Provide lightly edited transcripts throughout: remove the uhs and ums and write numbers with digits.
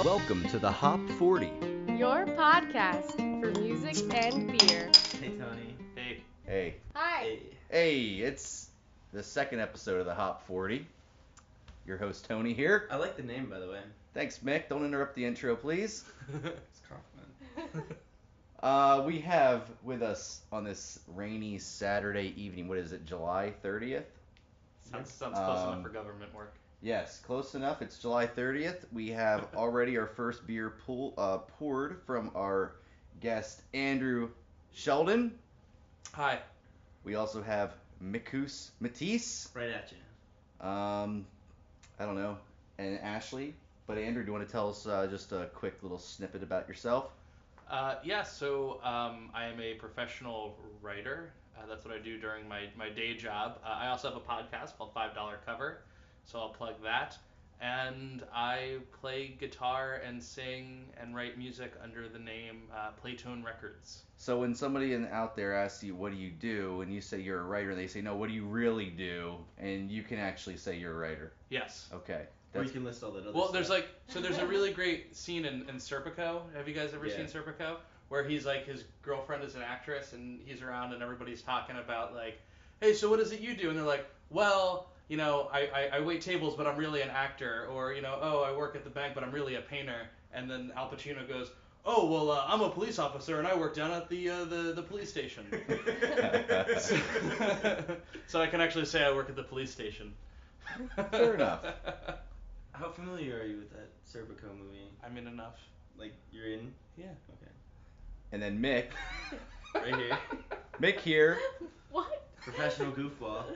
Welcome to the Hop 40. Your podcast for music and beer. Hey, Tony. Hey. Hey. Hi. Hey, it's the second episode of the Hop 40. Your host Tony here. I like the name, by the way. Thanks, Mick. Don't interrupt the intro, please. It's a compliment. We have with us on this rainy Saturday evening, what is it, July 30th? Sounds close enough for government work. Yes, close enough. It's July 30th. We have already our first beer poured from our guest, Andrew Sheldon. Hi. We also have Mikus Matisse. Right at you. I don't know, and Ashleigh. But Andrew, do you want to tell us just a quick little snippet about yourself? So I am a professional writer. That's what I do during my day job. I also have a podcast called $5 Cover, so I'll plug that. And I play guitar and sing and write music under the name Playtone Records. So when somebody out there asks you, what do you do, and you say you're a writer, and they say, no, what do you really do? And you can actually say you're a writer. Yes. Okay. Or you can list all that other Well, stuff. there's a really great scene in Serpico. Have you guys ever seen Serpico? Where he's like, his girlfriend is an actress, and he's around, and everybody's talking about like, hey, so what is it you do? And they're like, well, you know, I wait tables, but I'm really an actor. Or, you know, oh, I work at the bank, but I'm really a painter. And then Al Pacino goes, oh, well, I'm a police officer, and I work down at the police station. So I can actually say I work at the police station. Fair enough. How familiar are you with that Serpico movie? I'm in enough. Like, you're in? Yeah. Okay. And then Mick. Right here. Mick here. What? Professional goofball.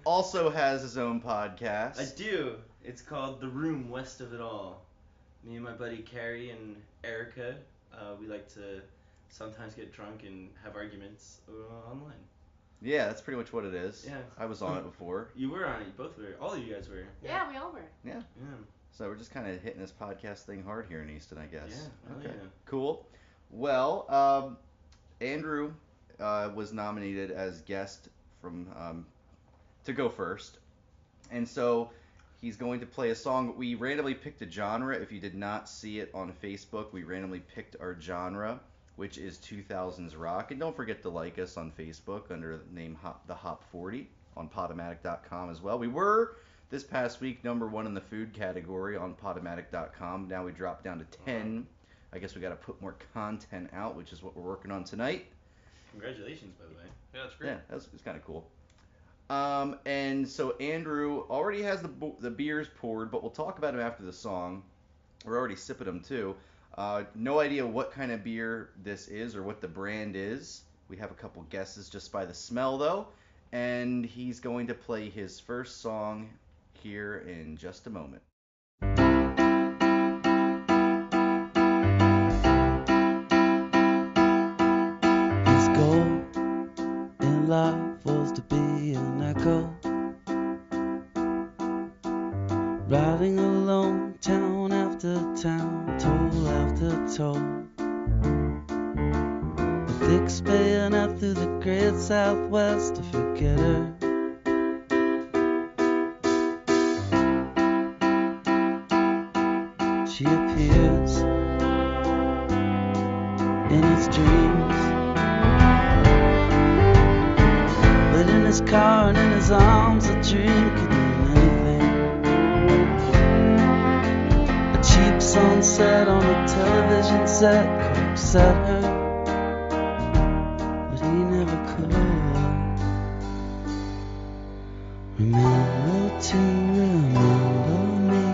Also has his own podcast. I do. It's called The Room West of It All. Me and my buddy Carrie and Erica, we like to sometimes get drunk and have arguments online. Yeah, that's pretty much what it is. Yeah. I was on it before. You were on it. You both were. All of you guys were. Yeah, we all were. Yeah. Yeah. So we're just kind of hitting this podcast thing hard here in Easton, I guess. Yeah. Okay. Yeah. Cool. Well, Andrew was nominated as guest from to go first, and so he's going to play a song. We randomly picked a genre. If you did not see it on Facebook, we randomly picked our genre, which is 2000s rock. And don't forget to like us on Facebook under the name The Hop 40 on Podomatic.com as well. We were this past week #1 in the food category on Podomatic.com. Now we dropped down to 10. I guess we got to put more content out, which is what we're working on tonight. Congratulations, by the way. Yeah, that's great. Yeah, it's kind of cool. And so Andrew already has the beers poured, but we'll talk about them after the song. We're already sipping them too. No idea what kind of beer this is or what the brand is. We have a couple guesses just by the smell though. And he's going to play his first song here in just a moment. His goal in life was to be an echo, riding along town after town, toll after toll, a thick bayonet through the great southwest to forget her. She appears in his dreams, but in his car and in his arms, a dream could mean anything. A cheap sunset on a television set could upset her, but he never could. Remember to remember me,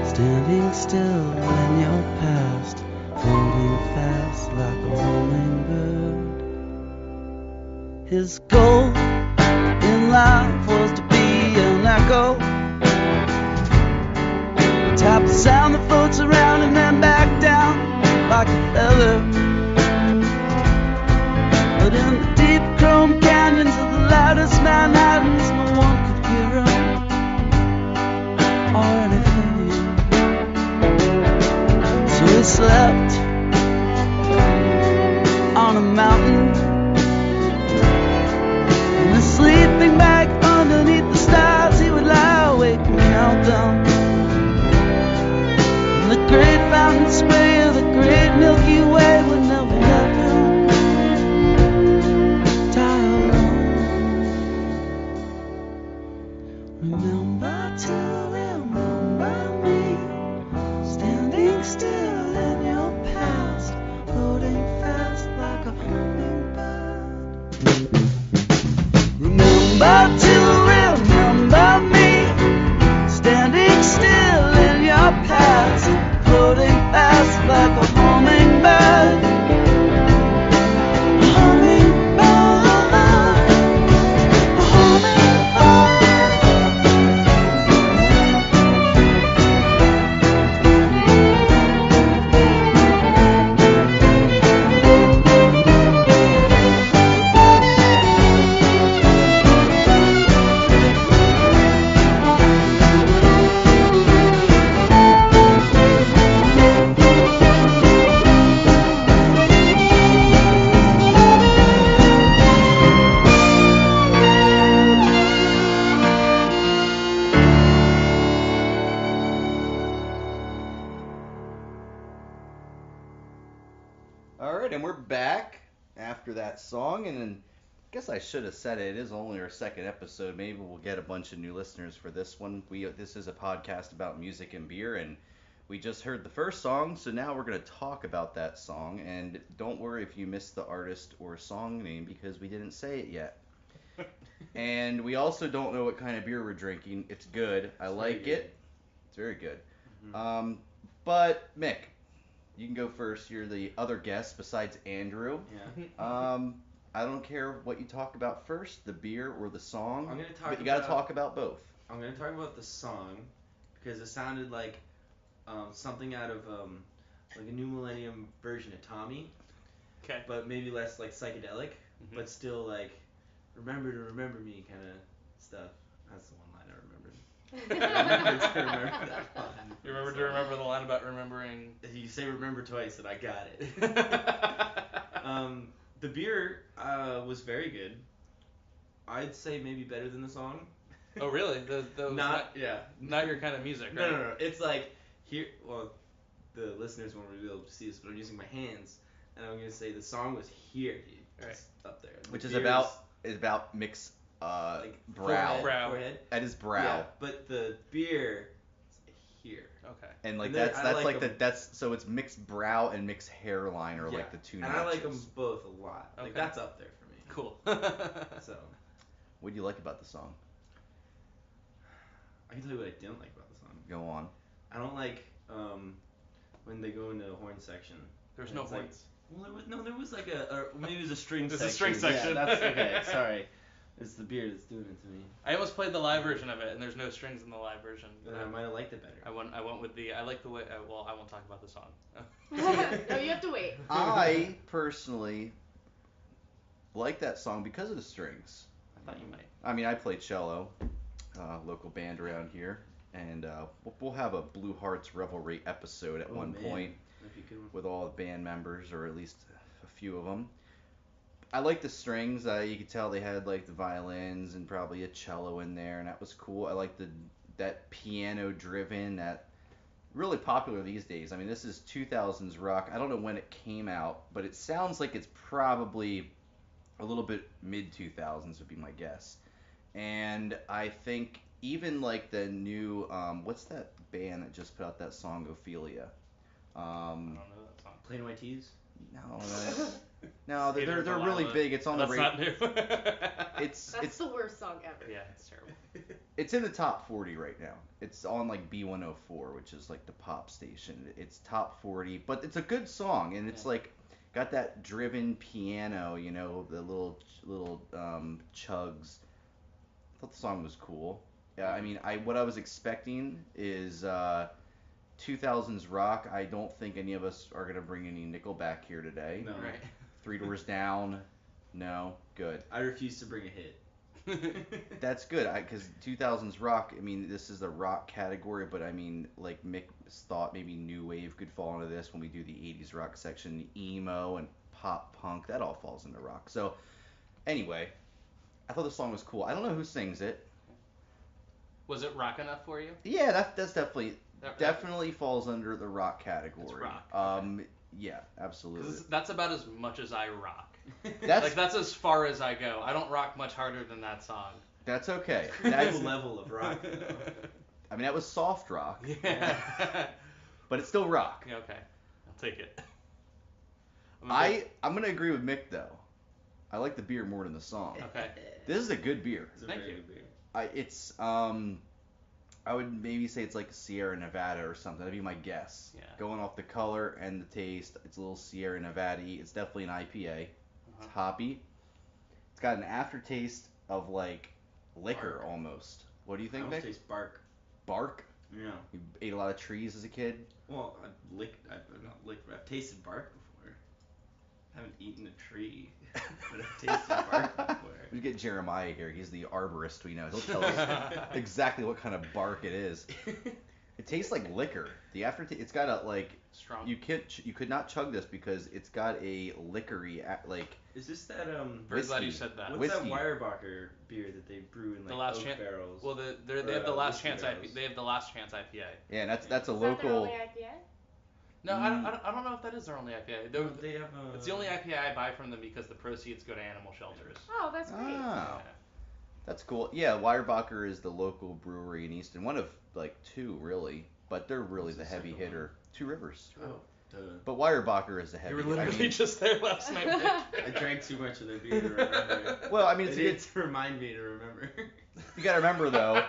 standing still in your past, floating fast like a hummingbird. His goal in life was to be an echo, tap the sound that floats around and then back down like a feather. But in the deep chrome canyons of the loudest Manhattans, no one could hear him or anything. So he slept on a mountain in a sleeping bag underneath the stars. He would lie awake and count them. And the still in your past, floating fast like a hummingbird. Alright, and we're back after that song, and then I guess I should have said it. It is only our second episode. Maybe we'll get a bunch of new listeners for this one. This is a podcast about music and beer, and we just heard the first song, so now we're going to talk about that song. And don't worry if you missed the artist or song name, because we didn't say it yet. And we also don't know what kind of beer we're drinking. It's good. I like it. It's very good. Mm-hmm. But Mick, you can go first. You're the other guest besides Andrew. Yeah. I don't care what you talk about first, the beer or the song. I'm gonna talk but you got to talk about both. I'm gonna talk about the song because it sounded like something out of like a New Millennium version of Tommy. Okay. But maybe less like psychedelic, but still like remember to remember me kind of stuff. That's the one line I remembered. I remember to remember that line. You remember to remember the line about remembering? You say remember twice and I got it. The beer was very good. I'd say maybe better than the song. Oh really? Not your kind of music, right? No. It's like here. Well, the listeners won't be able to see this, but I'm using my hands, and I'm gonna say the song was here, dude. Just up there. Which is about Mick's like brow. Forehead. At his brow. Yeah, but the beer is here. Okay. And like And then that's I like like them. that's so it's Mick's brow and Mick's hairline are like the two And notches. I like them both a lot. Like Okay. that's up there for me. Cool. So What do you like about the song? I can tell you what I didn't like about the song. Go on. I don't like when they go into the horn section. There's And no it's like- horns. Well, there was like maybe it was a string There's section. a string section. Yeah, that's okay. Sorry. It's the beer that's doing it to me. I almost played the live version of it, and there's no strings in the live version. Then I might have liked it better. I went with I like the way. Well, I won't talk about the song. No, you have to wait. I personally like that song because of the strings. I thought you might. I mean, I play cello, local band around here, and we'll have a Blue Hearts Revelry episode at one point That'd be a good one. with all the band members, or at least a few of them. I like the strings. You could tell they had like the violins and probably a cello in there, and that was cool. I like that piano driven, that really popular these days. I mean, this is 2000s rock. I don't know when it came out, but it sounds like it's probably a little bit mid 2000s would be my guess. And I think even like the new what's that band that just put out that song Ophelia? I don't know that song. Plain White Tees? No, they're really big. It's on the That's radio. not new. It's That's the worst song ever. Yeah, it's terrible. It's in the top 40 right now. It's on like B104, which is like the pop station. It's top 40, but it's a good song, and it's like got that driven piano, you know, the little chugs. I thought the song was cool. Yeah, I mean, what I was expecting is 2000s rock. I don't think any of us are gonna bring any Nickelback here today. No. Right. Three Doors Down. No, good. I refuse to bring a hit. That's good, because 2000s rock, I mean, this is the rock category, but I mean, like Mick thought maybe new wave could fall into this when we do the 80s rock section, emo and pop punk, that all falls into rock. So, anyway, I thought the song was cool. I don't know who sings it. Was it rock enough for you? Yeah, that's definitely falls under the rock category. It's rock. Yeah, absolutely. 'Cause that's about as much as I rock. That's That's as far as I go. I don't rock much harder than that song. That's okay. That's That's, level of rock, though. I mean, that was soft rock, Yeah. but it's still rock. Yeah, okay. I'll take it. I'm gonna agree with Mick though. I like the beer more than the song. Okay. This is a good beer. It's a Thank very you. good beer. It's I would maybe say it's like Sierra Nevada or something. That'd be my guess. Yeah. Going off the color and the taste, it's a little Sierra Nevada-y. It's definitely an IPA. It's hoppy. It's got an aftertaste of like liquor Bark. almost. What do you think, almost Mick? tastes bark. Bark? Yeah. You ate a lot of trees as a kid? Well, I've tasted bark before. I haven't eaten a tree, but I've tasted bark before. We get Jeremiah here. He's the arborist we know. He'll tell us exactly what kind of bark it is. It tastes like liquor. The aftertaste, it's got a like Strong. you could not chug this because it's got a liquory like. Is this that Very glad you whiskey. said that. What's Whiskey. that Weyerbacher beer that they brew in like The Last oak Chance. barrels? Well, they have the last chance IPA. They have the last chance IPA. Yeah, and that's a Is that their local. only IPA? No, I don't know if that is their only IPA. They have It's the only IPA I buy from them because the proceeds go to animal shelters. Oh, that's great. Ah, that's cool. Yeah, Weyerbacher is the local brewery in Easton. One of like two really, but they're really What's the the heavy second hitter. Two Rivers. Oh, duh. But Weyerbacher is the heavy. You were literally I mean, just there last night. I drank too much of their beer to remember. well, I mean, it's It a did to remind me to remember. You gotta remember though,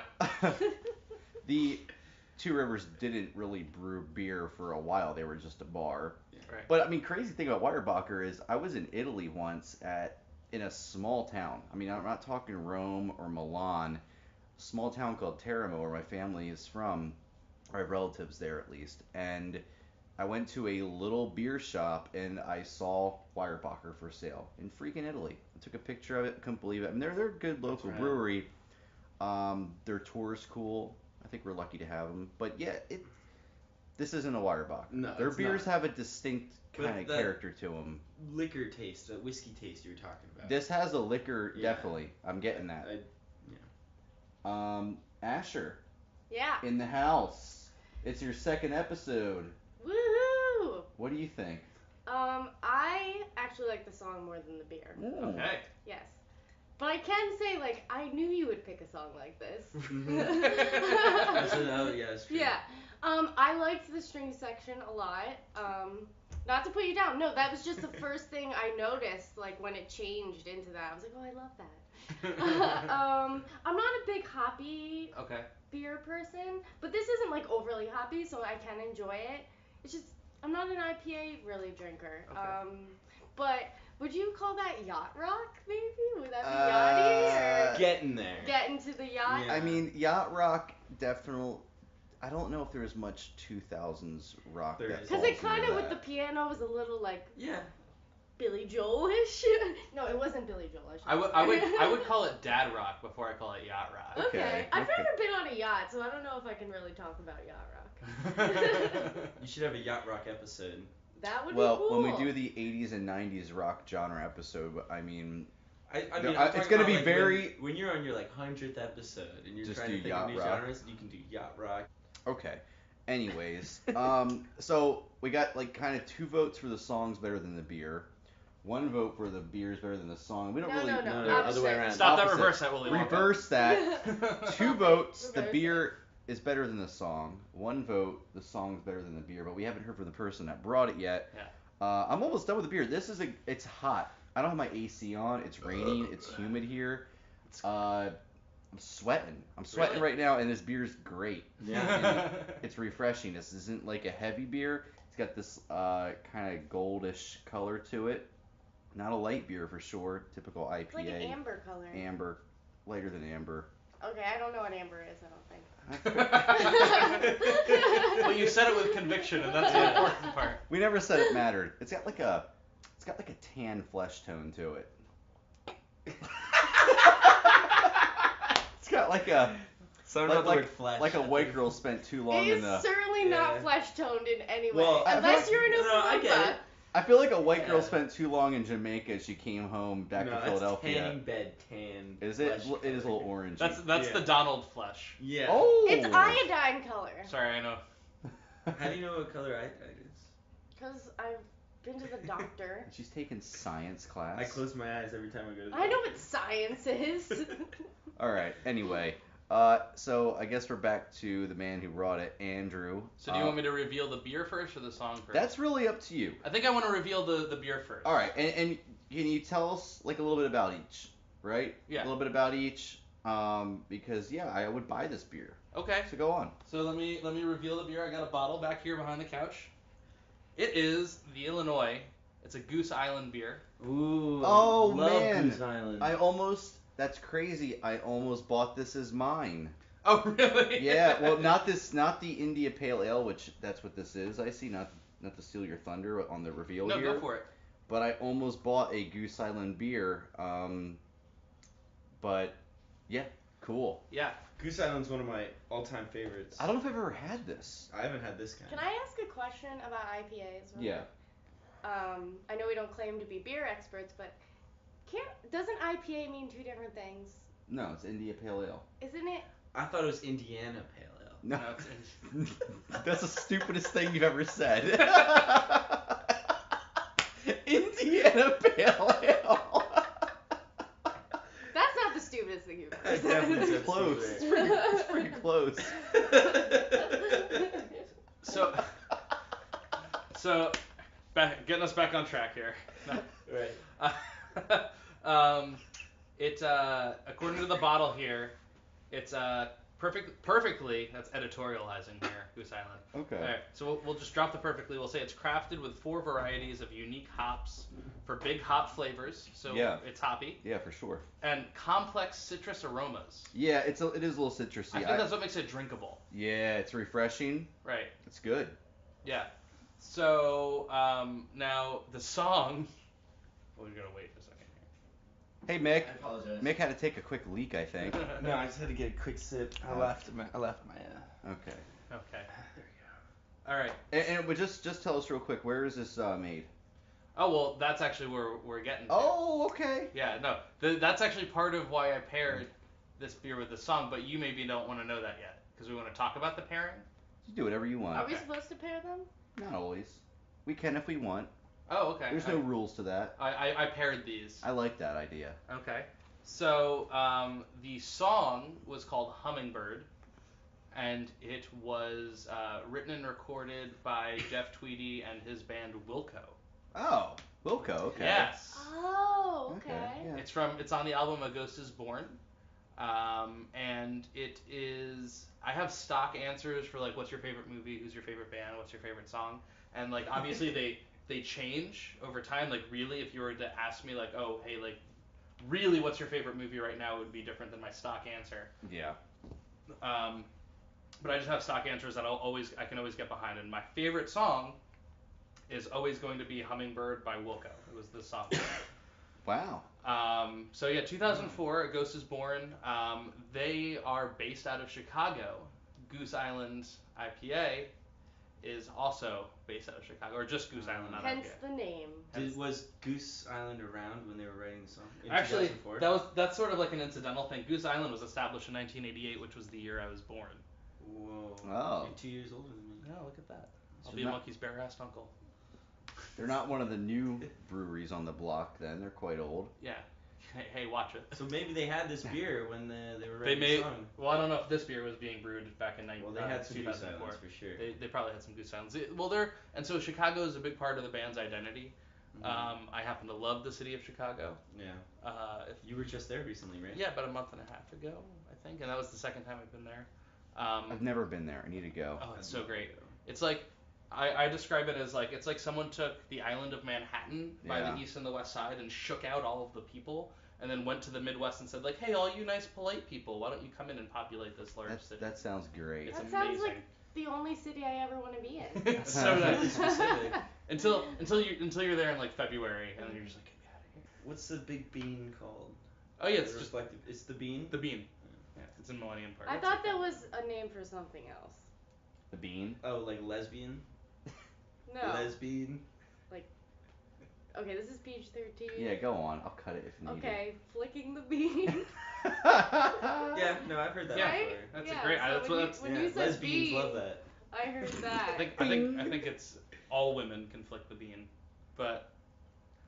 the Two Rivers didn't really brew beer for a while. They were just a bar. Right. But I mean, crazy thing about Weyerbacher is I was in Italy once in a small town. I mean, I'm not talking Rome or Milan. A small town called Teramo, where my family is from. I have relatives there at least. And I went to a little beer shop and I saw Weyerbacher for sale in freaking Italy. I took a picture of it. Couldn't believe it. I mean, they're a good local right. brewery. Their tour's cool. I think we're lucky to have them. But yeah, this isn't a Weyerbacher. No, Their it's beers not. have a distinct But kind of the character to them. Liquor taste, whiskey taste you were talking about. This has a liquor, Yeah. definitely. I'm getting that. Yeah. Asher, Yeah. in the house. It's your second episode. Woohoo! What do you think? I actually like the song more than the beer. Okay. Yes. But I can say, like, I knew you would pick a song like this. That's true. Yeah. I liked the string section a lot. Not to put you down. No, that was just the first thing I noticed, like, when it changed into that. I was like, oh, I love that. I'm not a big hoppy Okay. beer person, but this isn't, like, overly hoppy, so I can enjoy it. It's just, I'm not an IPA really drinker. Okay. But would you call that yacht rock, maybe? Would that be yachty? Or Getting there. get into the yacht? Yeah. I mean, yacht rock, definitely. I don't know if there was much 2000s rock There that is. Because falls it kind into of, with the that. piano, was a little, like, Yeah. Billy Joel-ish. No, it wasn't Billy Joel-ish. I would call it dad rock before I call it yacht rock. Okay. Okay, I've okay. never been on a yacht, so I don't know if I can really talk about yacht rock. You should have a yacht rock episode. That would Well, be cool. when we do the 80s and 90s rock genre episode, I mean, I No, mean, it's I'm talking gonna about, be like, very- when you're on your like 100th episode and you're Just trying do to think yacht of new rock. genres, you can do yacht rock. okay. Anyways, so we got like kind of 2 votes for the songs better than the beer. 1 vote for the beer's better than the song. We don't No, really no, No, no. other way opposite. around. Stop that, Opposite. reverse that, Willy Wonka. Reverse that. 2 votes, the Reverse beer is better than the song. 1 vote, the song's better than the beer. But we haven't heard from the person that brought it yet. Yeah. I'm almost done with the beer. It's hot. I don't have my AC on. It's raining. It's humid here. I'm sweating. I'm sweating Really? right now, and this beer's great. Yeah. And it's refreshing. This isn't like a heavy beer. It's got this kind of goldish color to it. Not a light beer for sure. Typical IPA. It's like an amber color. Amber, lighter than amber. Okay, I don't know what amber is, I don't think. Well, you said it with conviction, and that's the important part. We never said it mattered. It's got like a tan flesh tone to it. It's got like a Sorry about the like, word flesh. like a white girl spent too long It in is the. certainly Yeah. not flesh toned in any way. Well, I Unless feel you're in like- no, I get Oklahoma. it. I feel like a white girl Yeah. spent too long in Jamaica. She came home back no, to that's Philadelphia. tanning bed tan. Is it? flesh It is a color. little orangey. That's Yeah. the Donald flesh. Yeah. Oh. It's iodine color. Sorry, I know. How do you know what color iodine is? Because I've been to the doctor. She's taking science class. I close my eyes every time I go to the I know doctor. what science is. All right. Anyway, so I guess we're back to the man who brought it, Andrew. So do you want me to reveal the beer first or the song first? That's really up to you. I think I want to reveal the beer first. All right, and can you tell us like a little bit about each, right? Yeah. A little bit about each. because yeah, I would buy this beer. Okay. So go on. So let me reveal the beer. I got a bottle back here behind the couch. It is the Illinois. It's a Goose Island beer. Ooh. Oh love man, Goose Island. That's crazy. I almost bought this as mine. Oh really? Yeah, well, not the India Pale Ale, which that's what this is. I see, not to steal your thunder on the reveal No, here. go for it. But I almost bought a Goose Island beer. But yeah, cool. Yeah. Goose Island's one of my all-time favorites. I don't know if I've ever had this. I haven't had this kind. Can I ask a question about IPAs? Yeah. I know we don't claim to be beer experts, but doesn't IPA mean two different things? No, it's India Pale Ale. Isn't it? I thought it was Indiana Pale Ale. No, No, it's that's the stupidest thing you've ever said. Indiana Pale Ale. That's not the stupidest thing you've ever I definitely said. said Close. stupid. It's pretty close. So, getting us back on track here. No. Right. It according to the bottle here, it's perfectly. That's editorializing here, Goose Island. Okay. All right, so we'll just drop the perfectly. We'll say it's crafted with 4 varieties of unique hops for big hop flavors. So Yeah. it's hoppy Yeah, for sure. and complex citrus aromas. Yeah, it is a little citrusy. I think that's what makes it drinkable. Yeah, it's refreshing. Right. It's good. Yeah. So now the song. We're gonna wait for a second Hey, Mick. I apologize. Mick had to take a quick leak, I think. here. No, I just had to get a quick sip. I left my. Okay. Okay. There you All right. But just tell us real quick, where is this made? Oh well, that's actually where we're getting to. Oh, okay. Yeah. No. That's actually part of why I paired this beer with the song, but you maybe don't want to know that yet because we want to talk about the pairing. You do whatever you want. Are we Okay. supposed to pair them? Not always. We can if we want. Oh, okay. There's no rules to that. I paired these. I like that idea. Okay. So the song was called Hummingbird, and it was written and recorded by Jeff Tweedy and his band Wilco. Oh, Wilco. Okay. Yes. Oh, okay. Yeah. It's on the album A Ghost Is Born, and it is. I have stock answers for like what's your favorite movie, who's your favorite band, what's your favorite song, and like obviously they change over time. Like really, if you were to ask me like, oh hey, like really what's your favorite movie right now, it would be different than my stock answer. Yeah. But I just have stock answers that I can always get behind. And my favorite song is always going to be Hummingbird by Wilco. It was the song. Wow. So yeah, 2004, A Ghost Is Born. They are based out of Chicago. Goose Island IPA is also based out of Chicago, or just Goose Island, not Hence IPA. the name. Was Goose Island around when they were writing the song? In Actually, 2004? that's sort of like an incidental thing. Goose Island was established in 1988, which was the year I was born. Whoa. Oh. You're 2 years older than me. Yeah, look at that. I'll So be a not- monkey's bare-assed uncle. They're not one of the new breweries on the block then. They're quite old. Yeah. Hey, watch it. So maybe they had this beer when they were They writing made. the song. Well, I don't know if this beer was being brewed back in Well, they had some Goose 2004. Islands for sure. They probably had some Goose Islands. And so Chicago is a big part of the band's identity. I happen to love the city of Chicago. Yeah. If You were just there recently, right? Yeah, about a month and a half ago, I think, and that was the second time I've been there. I've never been there. I need to go. Oh, it's so great. It's like I describe it as like it's like someone took the island of Manhattan by Yeah. the east and the west side and shook out all of the people, and then went to the Midwest and said like, hey, all you nice, polite people, why don't you come in and populate this large city? That sounds great. It's That sounds amazing. like the only city I ever want to be in. It's so Really nice. specific. until you're there in like February, and then you're just like, get me out of here. What's the big bean called? Oh yeah, it's The just reflective. It's the bean. the Bean. Yeah, it's in Millennium Park. I thought that was a name for something else. The bean. Oh, like lesbian. No. Lesbian. Okay, this is PG-13. Yeah, go on. I'll cut it if you need Okay, flicking the bean. it. Yeah, no, I've heard that Yeah. before. That's Yeah, a great. so That's when what. you- That's, when yeah, you said lesbians bean, love that. I heard that. I think it's all women can flick the bean, but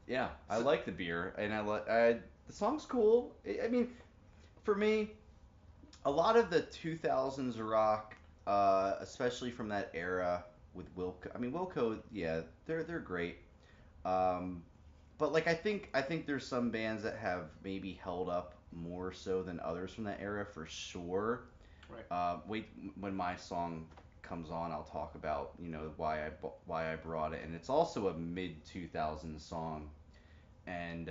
Yeah, I like the beer, and the song's cool. I mean, for me, a lot of the 2000s rock, especially from that era with Wilco. I mean, Wilco, yeah, they're great. But like I think there's some bands that have maybe held up more so than others from that era for sure. Right. When my song comes on, I'll talk about why I brought it, and it's also a mid 2000s song, and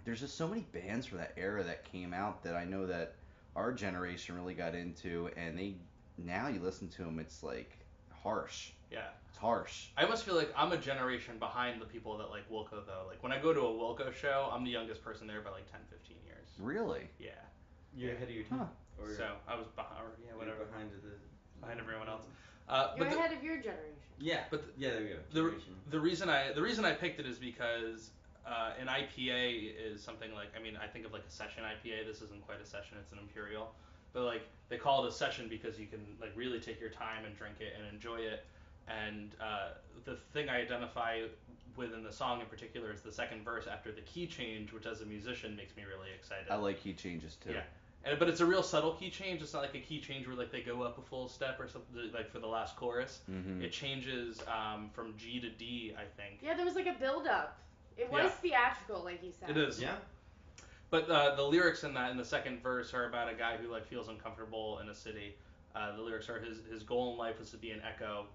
there's just so many bands from that era that came out that I know that our generation really got into, and now you listen to them, it's like harsh. Yeah. It's harsh. I almost feel like I'm a generation behind the people that like Wilco though. Like when I go to a Wilco show, I'm the youngest person there by like 10, 15 years. Really? Yeah. You're ahead of your time. Huh. Or So I was behind, or yeah, whatever. Behind everyone else. You're ahead of your generation. Yeah. But there we go. The reason I picked it is because an IPA is something like, I mean, I think of like a session IPA. This isn't quite a session, it's an imperial. But like they call it a session because you can like really take your time and drink it and enjoy it. And the thing I identify within the song in particular is the second verse after the key change, which as a musician makes me really excited. I like key changes too. Yeah. But it's a real subtle key change. It's not like a key change where like they go up a full step or something like for the last chorus. Mm-hmm. It changes from G to D, I think. Yeah, there was like a build up. It was theatrical, like you said. It is. Yeah. But the lyrics in the second verse are about a guy who like feels uncomfortable in a city. The lyrics are his goal in life is to be an echo.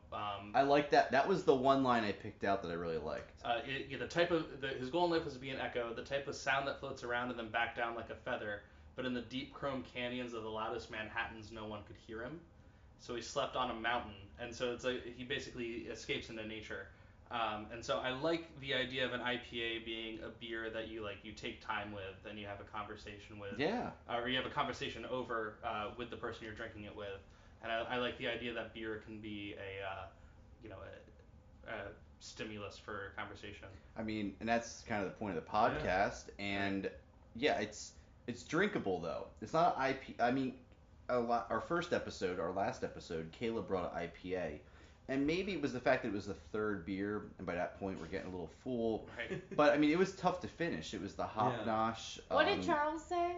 I like that. That was the one line I picked out that I really liked. His goal in life was to be an echo, the type of sound that floats around and then back down like a feather. But in the deep chrome canyons of the loudest Manhattans, no one could hear him. So he slept on a mountain, and so it's like he basically escapes into nature. And so I like the idea of an IPA being a beer that you take time with and you have a conversation with. Yeah. Or you have a conversation over with the person you're drinking it with. And I like the idea that beer can be a stimulus for conversation. I mean, and that's kind of the point of the podcast. Yeah. And yeah, it's drinkable though. It's not IPA. I mean, our last episode, Caleb brought an IPA. And maybe it was the fact that it was the third beer, and by that point we're getting a little full. Right. But I mean, it was tough to finish. It was the hop nosh. What did Charles say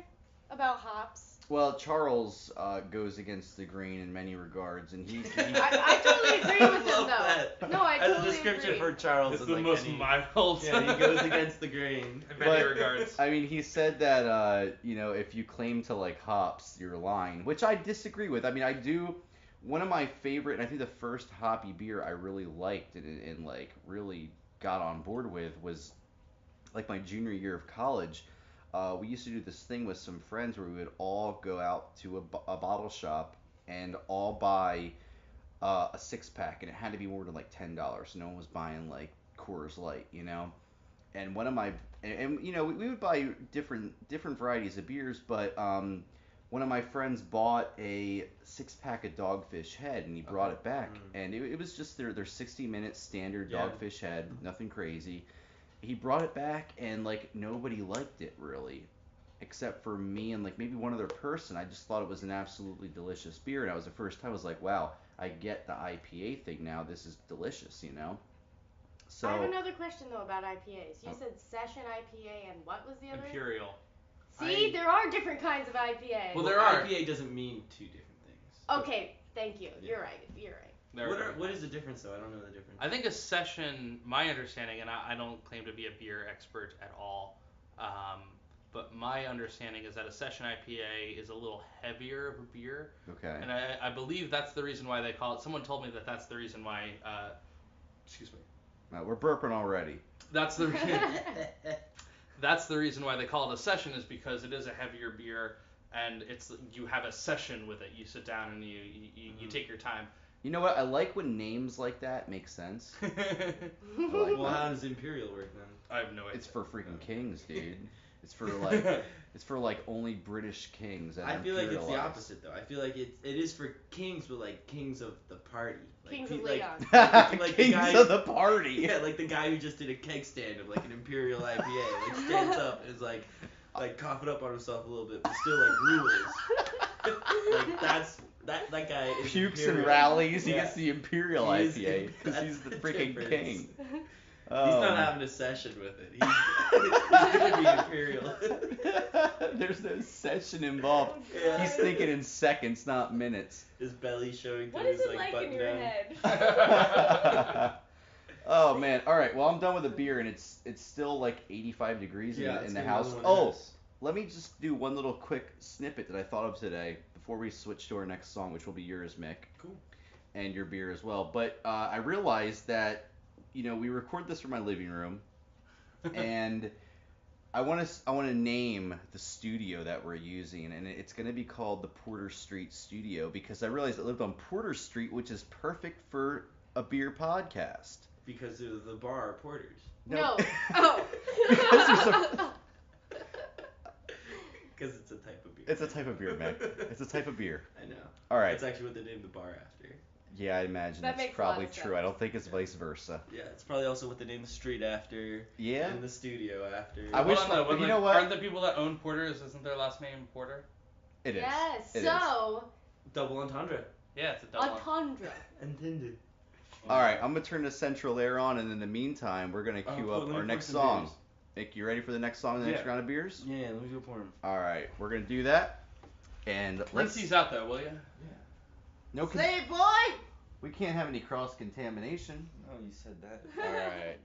about hops? Well, Charles goes against the grain in many regards, and he I totally agree with him though. That. No, I As totally a description agree. for Charles, It's is the like most any, mild. Yeah, he goes against the grain. In many regards. I mean, he said that if you claim to like hops, you're lying, which I disagree with. I mean, I do. One of my favorite, and I think the first hoppy beer I really liked and like really got on board with was like my junior year of college. We used to do this thing with some friends where we would all go out to a bottle shop and all buy a 6-pack, and it had to be more than like $10. No one was buying like Coors Light, you know. And one of my we would buy different variety of beers, but one of my friends bought a 6-pack of Dogfish Head, and he brought it back, and it was just their 60-minute standard Dogfish Head, nothing crazy. He brought it back, and like nobody liked it really, except for me and like maybe one other person. I just thought it was an absolutely delicious beer, and that was the first time I was like, wow, I get the IPA thing now. This is delicious, you know. So I have another question though about IPAs. You said session IPA, and what was the other? Imperial. See, there are different kinds of IPA. Well, there are. IPA doesn't mean two different things. Okay, thank you. You're right. What is the difference though? I don't know the difference. I think a session, my understanding, and I don't claim to be a beer expert at all, but my understanding is that a session IPA is a little heavier of a beer. Okay. And I believe that's the reason why they call it. Someone told me that that's the reason why. Excuse me. We're burping already. That's the reason why they call it a session, is because it is a heavier beer, and you have a session with it. You sit down and you take your time. You know what? I like when names like that make sense. Well, how does Imperial work then? I have no idea. It's for freaking kings, dude. It's for like only British kings. And I feel like it's the imperialized. opposite though. I feel like it is for kings, but like kings of the party. Like, Kings of Leon. like Kings the guy, of the party. Yeah, like the guy who just did a keg stand of like an Imperial IPA, like stands up and is like coughing up on himself a little bit, but still like rules. Like that guy is Pukes Imperial. and rallies. He Yeah. gets the Imperial IPA because he's the That's freaking difference. king. He's not having a session with it. He's gonna be Imperial. There's no session involved. Yeah. He's thinking in seconds, not minutes. His belly showing through What is his it like button in your down. head? Oh man! All right. Well, I'm done with the beer, and it's still like 85 degrees Yeah, in it's the gonna be house. another one Oh, of those. let me just do one little quick snippet that I thought of today before we switch to our next song, which will be yours, Mick. Cool. And your beer as well. But I realized that, we record this from my living room, and I want to name the studio that we're using, and it's going to be called the Porter Street Studio, because I realized it lived on Porter Street, which is perfect for a beer podcast. Because of the bar porters. No. Oh. Because there's a... Because it's a type of beer. It's a type of beer, Mick. It's a type of beer. I know. All right. That's actually what they named the bar after. Yeah, I imagine That that's makes a lot probably of true. sense. I don't think it's vice versa. Yeah, it's probably also what they named the street after. Yeah. And the studio after. I wish, Hold on, though, you know what? Aren't the people that own Porter's, isn't their last name Porter? It is. Yes. It is. So. Double entendre. Yeah, it's a double. A tundra. Intended. All right, I'm gonna turn the central air on, and in the meantime, we're gonna cue up our next song. Mick, you ready for the next song, the next round of beers? Yeah, let me go pour them. All right, we're gonna do that, and Rinse these out, though, will you? Yeah. no, Say, boy. we can't have any cross contamination. Oh, you said that. All right.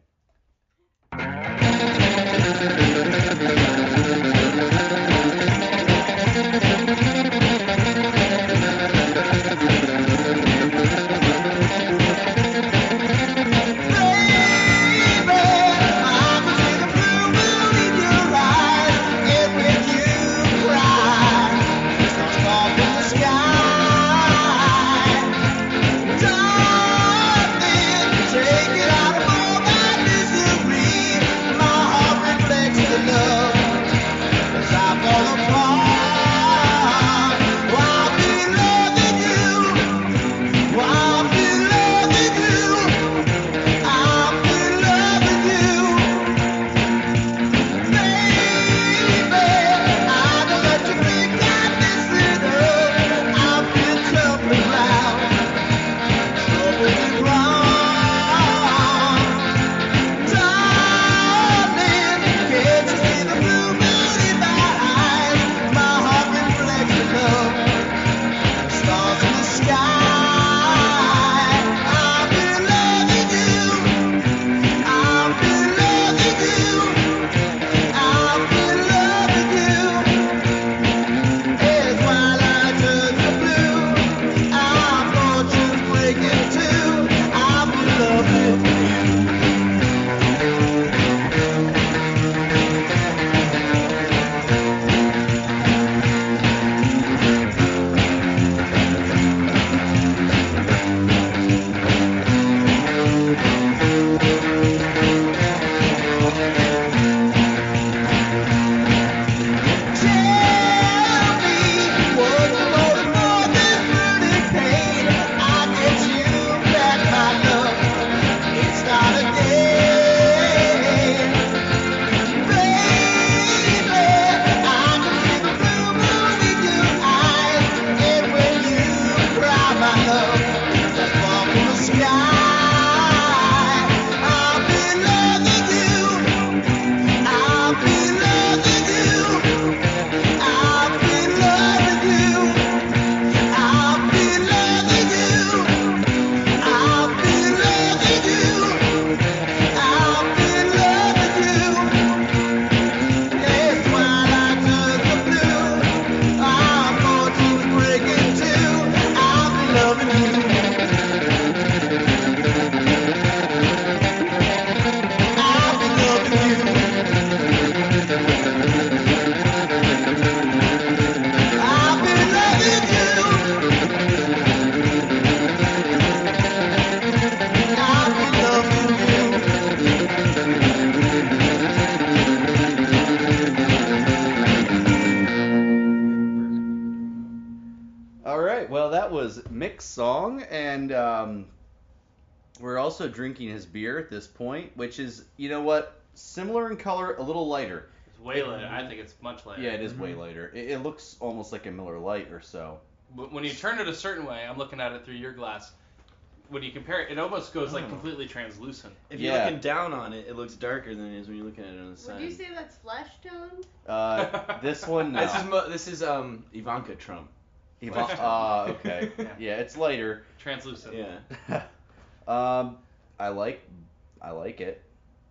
Mick's song, and we're also drinking his beer at this point, which is, you know what, similar in color, a little lighter. It's way lighter. I think it's much lighter. Yeah, it is way lighter. It looks almost like a Miller Lite or so. When you turn it a certain way, I'm looking at it through your glass. When you compare it, it almost goes like completely translucent. If you're looking down on it, it looks darker than it is when you're looking at it on the side. Would you say that's flesh toned? This one, no. This is Ivanka Trump. Okay. Yeah, it's lighter. Translucent. Yeah. I like it.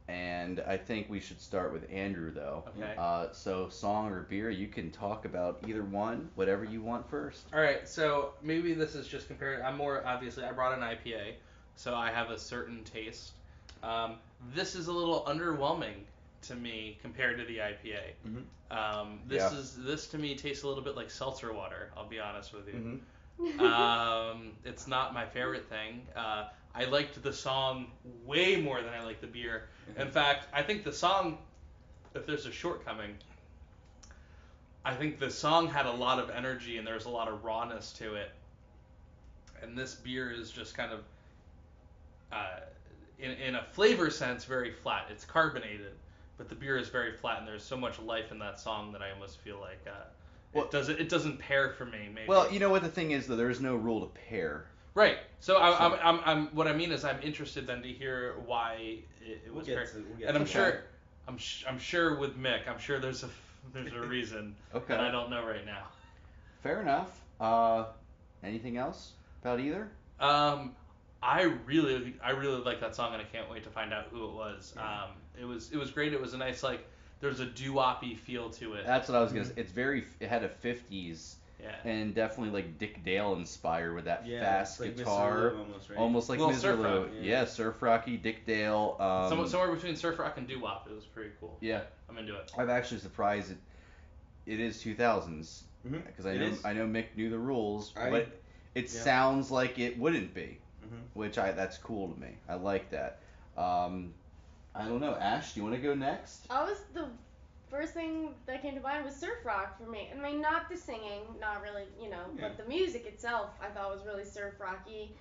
And I think we should start with Andrew, though. Okay. So, song or beer, you can talk about either one, whatever you want first. All right, so maybe this is just compared. I'm more obviously. I brought an IPA, so I have a certain taste. This is a little underwhelming to me compared to the IPA. This to me tastes a little bit like seltzer water. I'll be honest with you. It's not my favorite thing. I liked the song way more than I liked the beer. In fact, I think the song, if there's a shortcoming, I think the song had a lot of energy and there's a lot of rawness to it. And this beer is just kind of, in a flavor sense, very flat. It's carbonated, but the beer is very flat and there's so much life in that song that I almost feel like it doesn't pair for me. Maybe. Well, you know what the thing is, though, there's no rule to pair. Right. So I'm what I mean is I'm interested then to hear why it was paired. And I'm sure with Mick, I'm sure there's a reason that I don't know right now. Fair enough. Anything else about either? I really like that song and I can't wait to find out who it was. It was great. It was a nice there's a doo-woppy feel to it. That's what I was gonna say. It had a 50s. Yeah. And definitely like Dick Dale inspired with that fast like guitar, Mr. Lou almost, right? almost like Little Mr. surf Lou. rock. Yeah, surf rocky, Dick Dale. Somewhere between surf rock and doo-wop. It was pretty cool. Yeah, I'm into it. I'm actually surprised it is 2000s because I know Mick knew the rules, but it sounds like it wouldn't be, which that's cool to me. I like that. I don't know, Ash, do you want to go next? The first thing that came to mind was surf rock for me. I mean, not the singing, not really, but the music itself I thought was really surf rocky.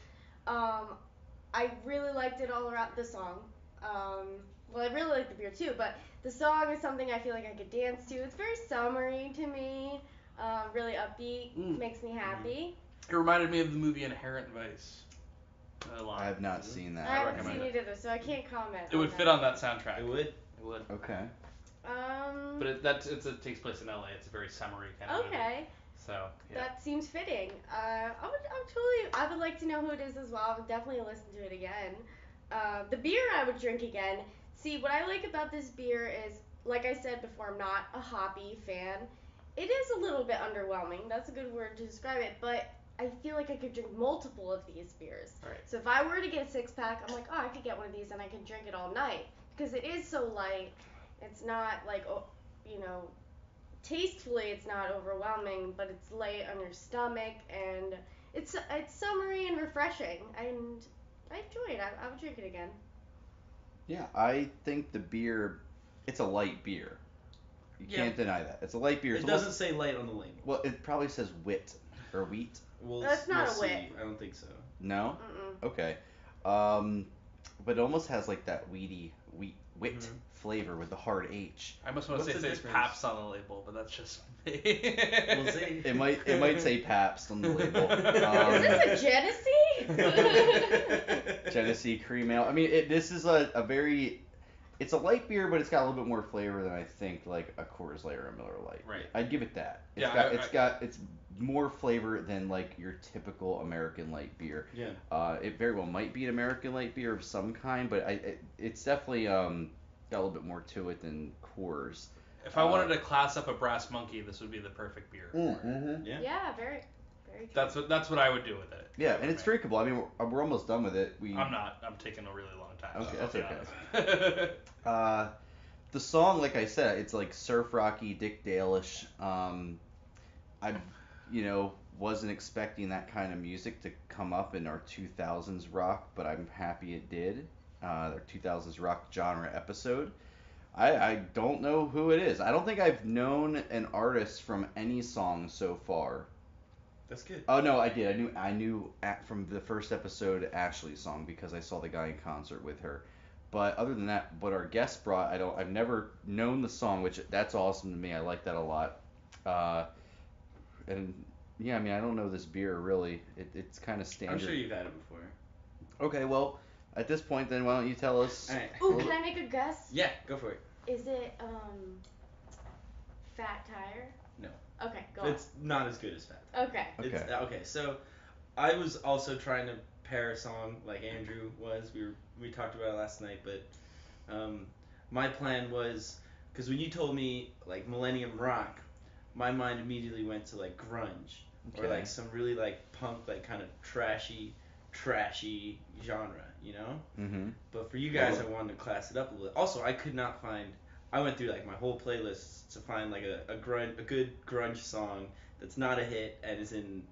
I really liked it all around the song. Well, I really liked the beer too, but the song is something I feel like I could dance to. It's very summery to me, really upbeat, makes me happy. It reminded me of the movie Inherent Vice. A lot. I have not seen that. I haven't seen it either, so I can't comment. It would fit on that soundtrack. It would. It would. Okay. But it takes place in LA. It's a very summery kind of movie. Okay. So yeah. That seems fitting. I would like to know who it is as well. I would definitely listen to it again. The beer I would drink again. See, what I like about this beer is, like I said before, I'm not a hoppy fan. It is a little bit underwhelming. That's a good word to describe it, but I feel like I could drink multiple of these beers. Right. So if I were to get a 6-pack, I'm like, I could get one of these and I could drink it all night because it is so light. It's not like, tastefully it's not overwhelming, but it's light on your stomach and it's summery and refreshing, and I enjoy it. I would drink it again. Yeah, I think the beer, it's a light beer. You can't deny that. It's a light beer. It doesn't say light on the label. Well, it probably says wit or wheat. Well, that's not we'll a wit. I don't think so. No? Mm-mm. Okay. But it almost has like that wheat flavor with the hard H. I must want to What's say the it says difference? Pabst on the label, but that's just me. We'll see. It might say Pabst on the label. Is this a Genesee? Genesee cream ale. I mean, this is it's a light beer, but it's got a little bit more flavor than I think like a Coors Light or a Miller Lite. Right. I'd give it that. It's more flavor than like your typical American light beer. Yeah. It very well might be an American light beer of some kind, but it's definitely got a little bit more to it than Coors. If I wanted to class up a Brass Monkey, this would be the perfect beer. Yeah. Yeah, very, very true. That's what I would do with it. Yeah, and it's drinkable. I mean, we're almost done with it. I'm not. I'm taking a really long time. Okay, so that's okay. The song, like I said, it's like surf rocky, Dick Dale-ish. I wasn't expecting that kind of music to come up in our 2000s rock, but I'm happy it did. Our 2000s rock genre episode. I don't know who it is. I don't think I've known an artist from any song so far. That's good. Oh no, I did. I knew from the first episode Ashleigh's song because I saw the guy in concert with her. But other than that, what our guest brought, I've never known the song, which that's awesome to me. I like that a lot. And yeah, I mean, I don't know this beer really. It's kind of standard. I'm sure you've had it before. Okay, well, at this point then, why don't you tell us? All right. Ooh, can I make a guess? Yeah, go for it. Is it Fat Tire? No. Okay, go on. It's not as good as Fat. Okay. Okay, so I was also trying to pair a song like Andrew was. We talked about it last night, but My plan was, because when you told me like Millennium Rock, my mind immediately went to like grunge or like some really like punk, like kind of trashy genre, you know. Mm-hmm. But for you guys, I wanted to class it up a little. Also, I could not find. I went through like my whole playlist to find like a good grunge song that's not a hit and is in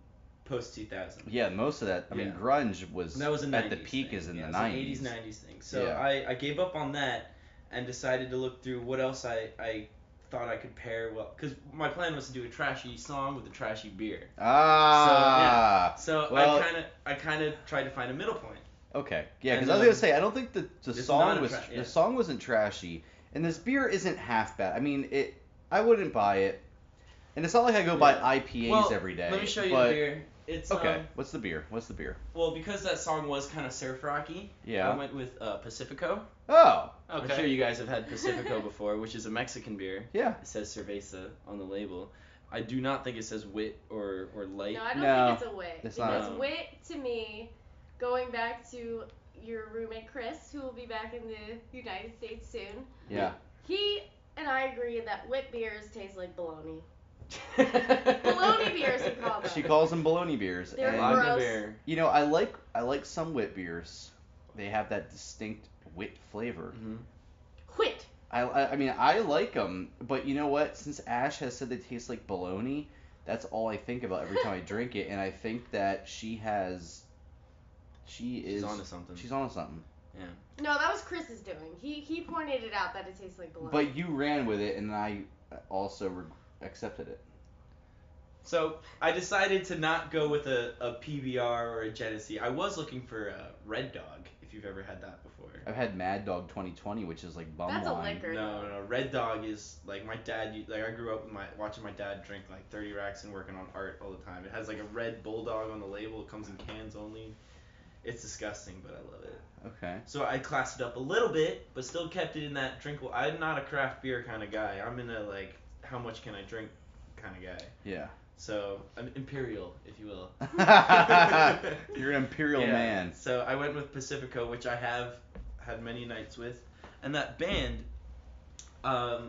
post 2000. Yeah, most of that. I mean, grunge was, that was a at the 90s peak thing. is in Yeah, the it was 90s. An 80s, 90s thing. So I gave up on that and decided to look through what else I thought I could pair well. Because my plan was to do a trashy song with a trashy beer. So well, I kind of tried to find a middle point. Okay. Yeah, because I was gonna say I don't think the song wasn't trashy, and this beer isn't half bad. I mean, I wouldn't buy it, and it's not like I go buy IPAs every day. Let me show you the beer. It's okay. What's the beer? Well, because that song was kind of surf rocky, I went with Pacifico. Oh. Okay. I'm sure you guys have had Pacifico before, which is a Mexican beer. Yeah. It says cerveza on the label. I do not think it says wit or light. No, I don't think it's a wit. It's because not. Wit to me, going back to your roommate Chris, who will be back in the United States soon. Yeah. He and I agree that wit beers taste like bologna. Bologna beers, we call them. She calls them bologna beers. They're and gross. Beer. You know, I like some wit beers. They have that distinct wit flavor. Mm-hmm. Wit. I mean, I like them, but you know what? Since Ash has said they taste like bologna, that's all I think about every time I drink it, and I think that she's onto something. She's onto something. Yeah. No, that was Chris's doing. He pointed it out that it tastes like bologna. But you ran with it, and I also accepted it. So I decided to not go with a PBR or a Genesee. I was looking for a Red Dog, if you've ever had that before. I've had Mad Dog 2020, which is like bum That's wine. a liquor. No. Red Dog is like my dad. Like I grew up with watching my dad drink like 30 racks and working on art all the time. It has like a red bulldog on the label. It comes in cans only. It's disgusting, but I love it. Okay. So I classed it up a little bit, but still kept it in that drinkable. I'm not a craft beer kind of guy. I'm in a like how much can I drink kind of guy. Yeah. So I'm imperial, if you will. You're an imperial man. So I went with Pacifico, which I have had many nights with, and that band, I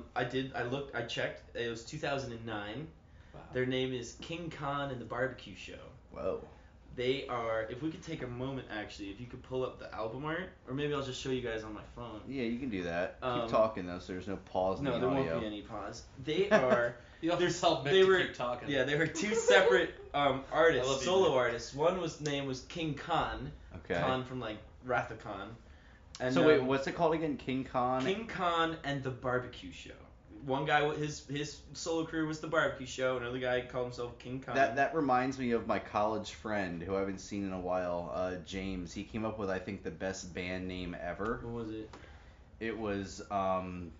checked. It was 2009. Wow. Their name is Kahn and the Barbecue Show. Whoa. They are. If we could take a moment, actually, if you could pull up the album art, or maybe I'll just show you guys on my phone. Yeah, you can do that. Keep talking though, so there's no pause in the audio. No, there won't be any pause. They are. You'll have to tell Mick to keep talking. Yeah, they were two separate artists, solo artists. One name was King Kahn. Okay. Kahn from like Wrath of Khan. And, so wait, what's it called again? King Kahn? King Kahn and the Barbecue Show. One guy, his solo career was the Barbecue Show. Another guy called himself King Kahn. That reminds me of my college friend who I haven't seen in a while, James. He came up with, I think, the best band name ever. What was it? It was I'm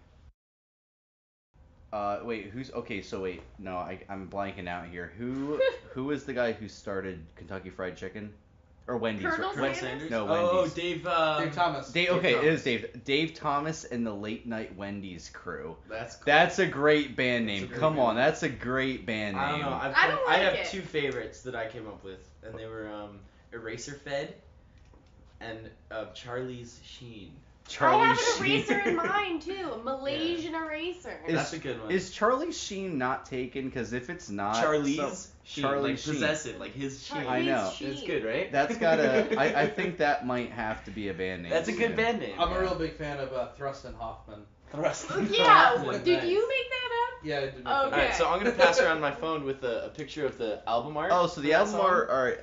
blanking out here. Who is the guy who started Kentucky Fried Chicken? Or Wendy's? Colonel Sanders? No, Wendy's. Wendy's. Dave Thomas. It is Dave. Dave Thomas and the Late Night Wendy's crew. That's cool. That's a great band name. Come on, that's a great band name. I don't know. I have two favorites that I came up with, and they were Eraser Fed and Charlie's Sheen. I have an eraser in mind too, a Malaysian eraser. That's a good one. Is Charlie Sheen not taken? Because if it's not, Charlie's Sheen, Charlie like Sheen. Possessive, like his Sheen. I know. Sheen. It's good, right? That's gotta. I think that might have to be a band name. That's a good band name. I'm a real big fan of Thrustin Hoffman. Yeah, did you make that up? Yeah, I did. Okay. Alright, so I'm gonna pass around my phone with a picture of the album art. Oh, so the album art. All right.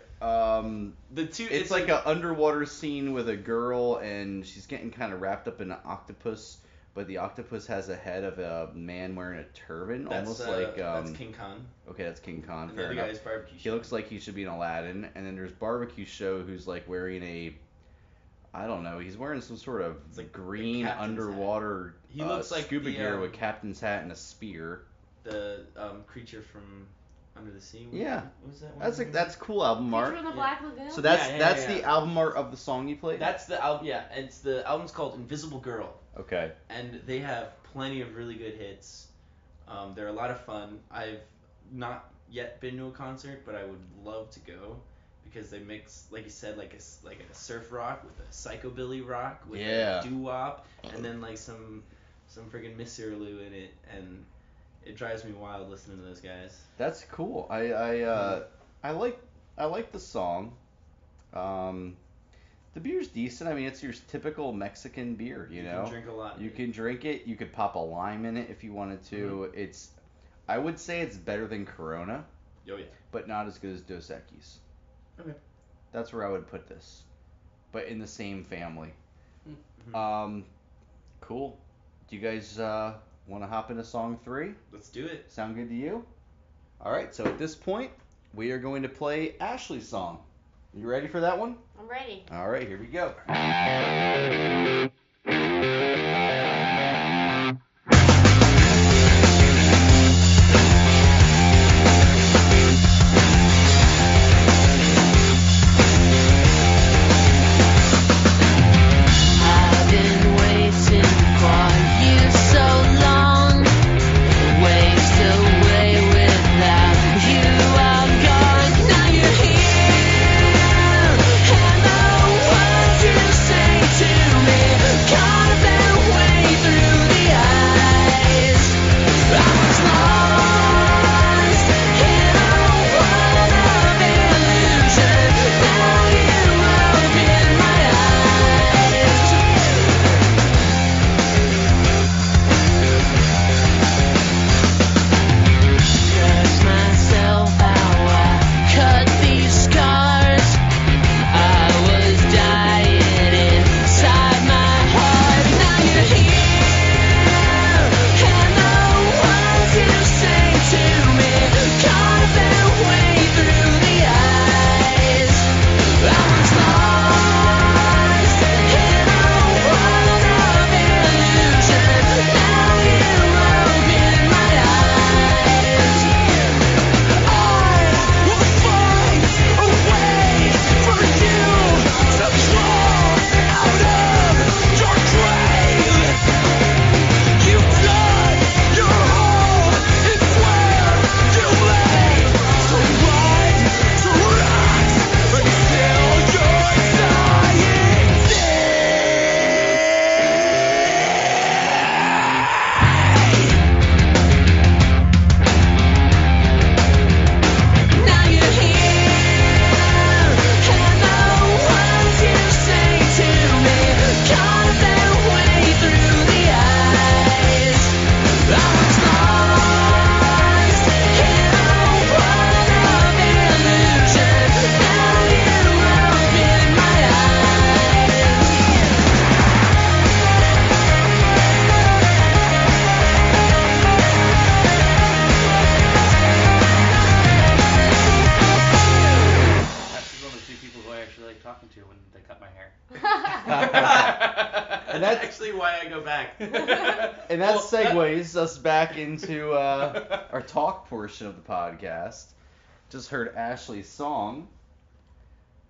The two. It's like an underwater scene with a girl, and she's getting kind of wrapped up in an octopus, but the octopus has a head of a man wearing a turban, almost like. That's King Kahn. Okay, that's King Kahn. And Fair the other enough. guy's Barbecue Show. He looks like he should be in Aladdin, and then there's Barbecue Show, who's like wearing a. I don't know. He's wearing some sort of like green underwater he looks like scuba gear with captain's hat and a spear. The creature from Under the Sea. Yeah. What was that one? That's cool album art. Creature in the Black Lagoon? So that's the album art of the song you played? That's the album. Yeah, the album's called Invisible Girl. Okay. And they have plenty of really good hits. They're a lot of fun. I've not yet been to a concert, but I would love to go because they mix, like you said, like a surf rock with a psychobilly rock with Yeah. a doo-wop, and then like some friggin' Misirlou in it, and it drives me wild listening to those guys. That's cool. I like the song. The beer's decent. I mean, it's your typical Mexican beer, you know. Can drink a lot. You can drink it. You could pop a lime in it if you wanted to. I would say it's better than Corona. Oh yeah. But not as good as Dos Equis. Okay. That's where I would put this. But in the same family. Mm-hmm. Cool. Do you guys want to hop into song 3? Let's do it. Sound good to you? All right. So at this point, we are going to play Ashleigh's song. You ready for that one? I'm ready. All right. Here we go. And that's actually why I go back. And that segues us back into our talk portion of the podcast. Just heard Ashleigh's song.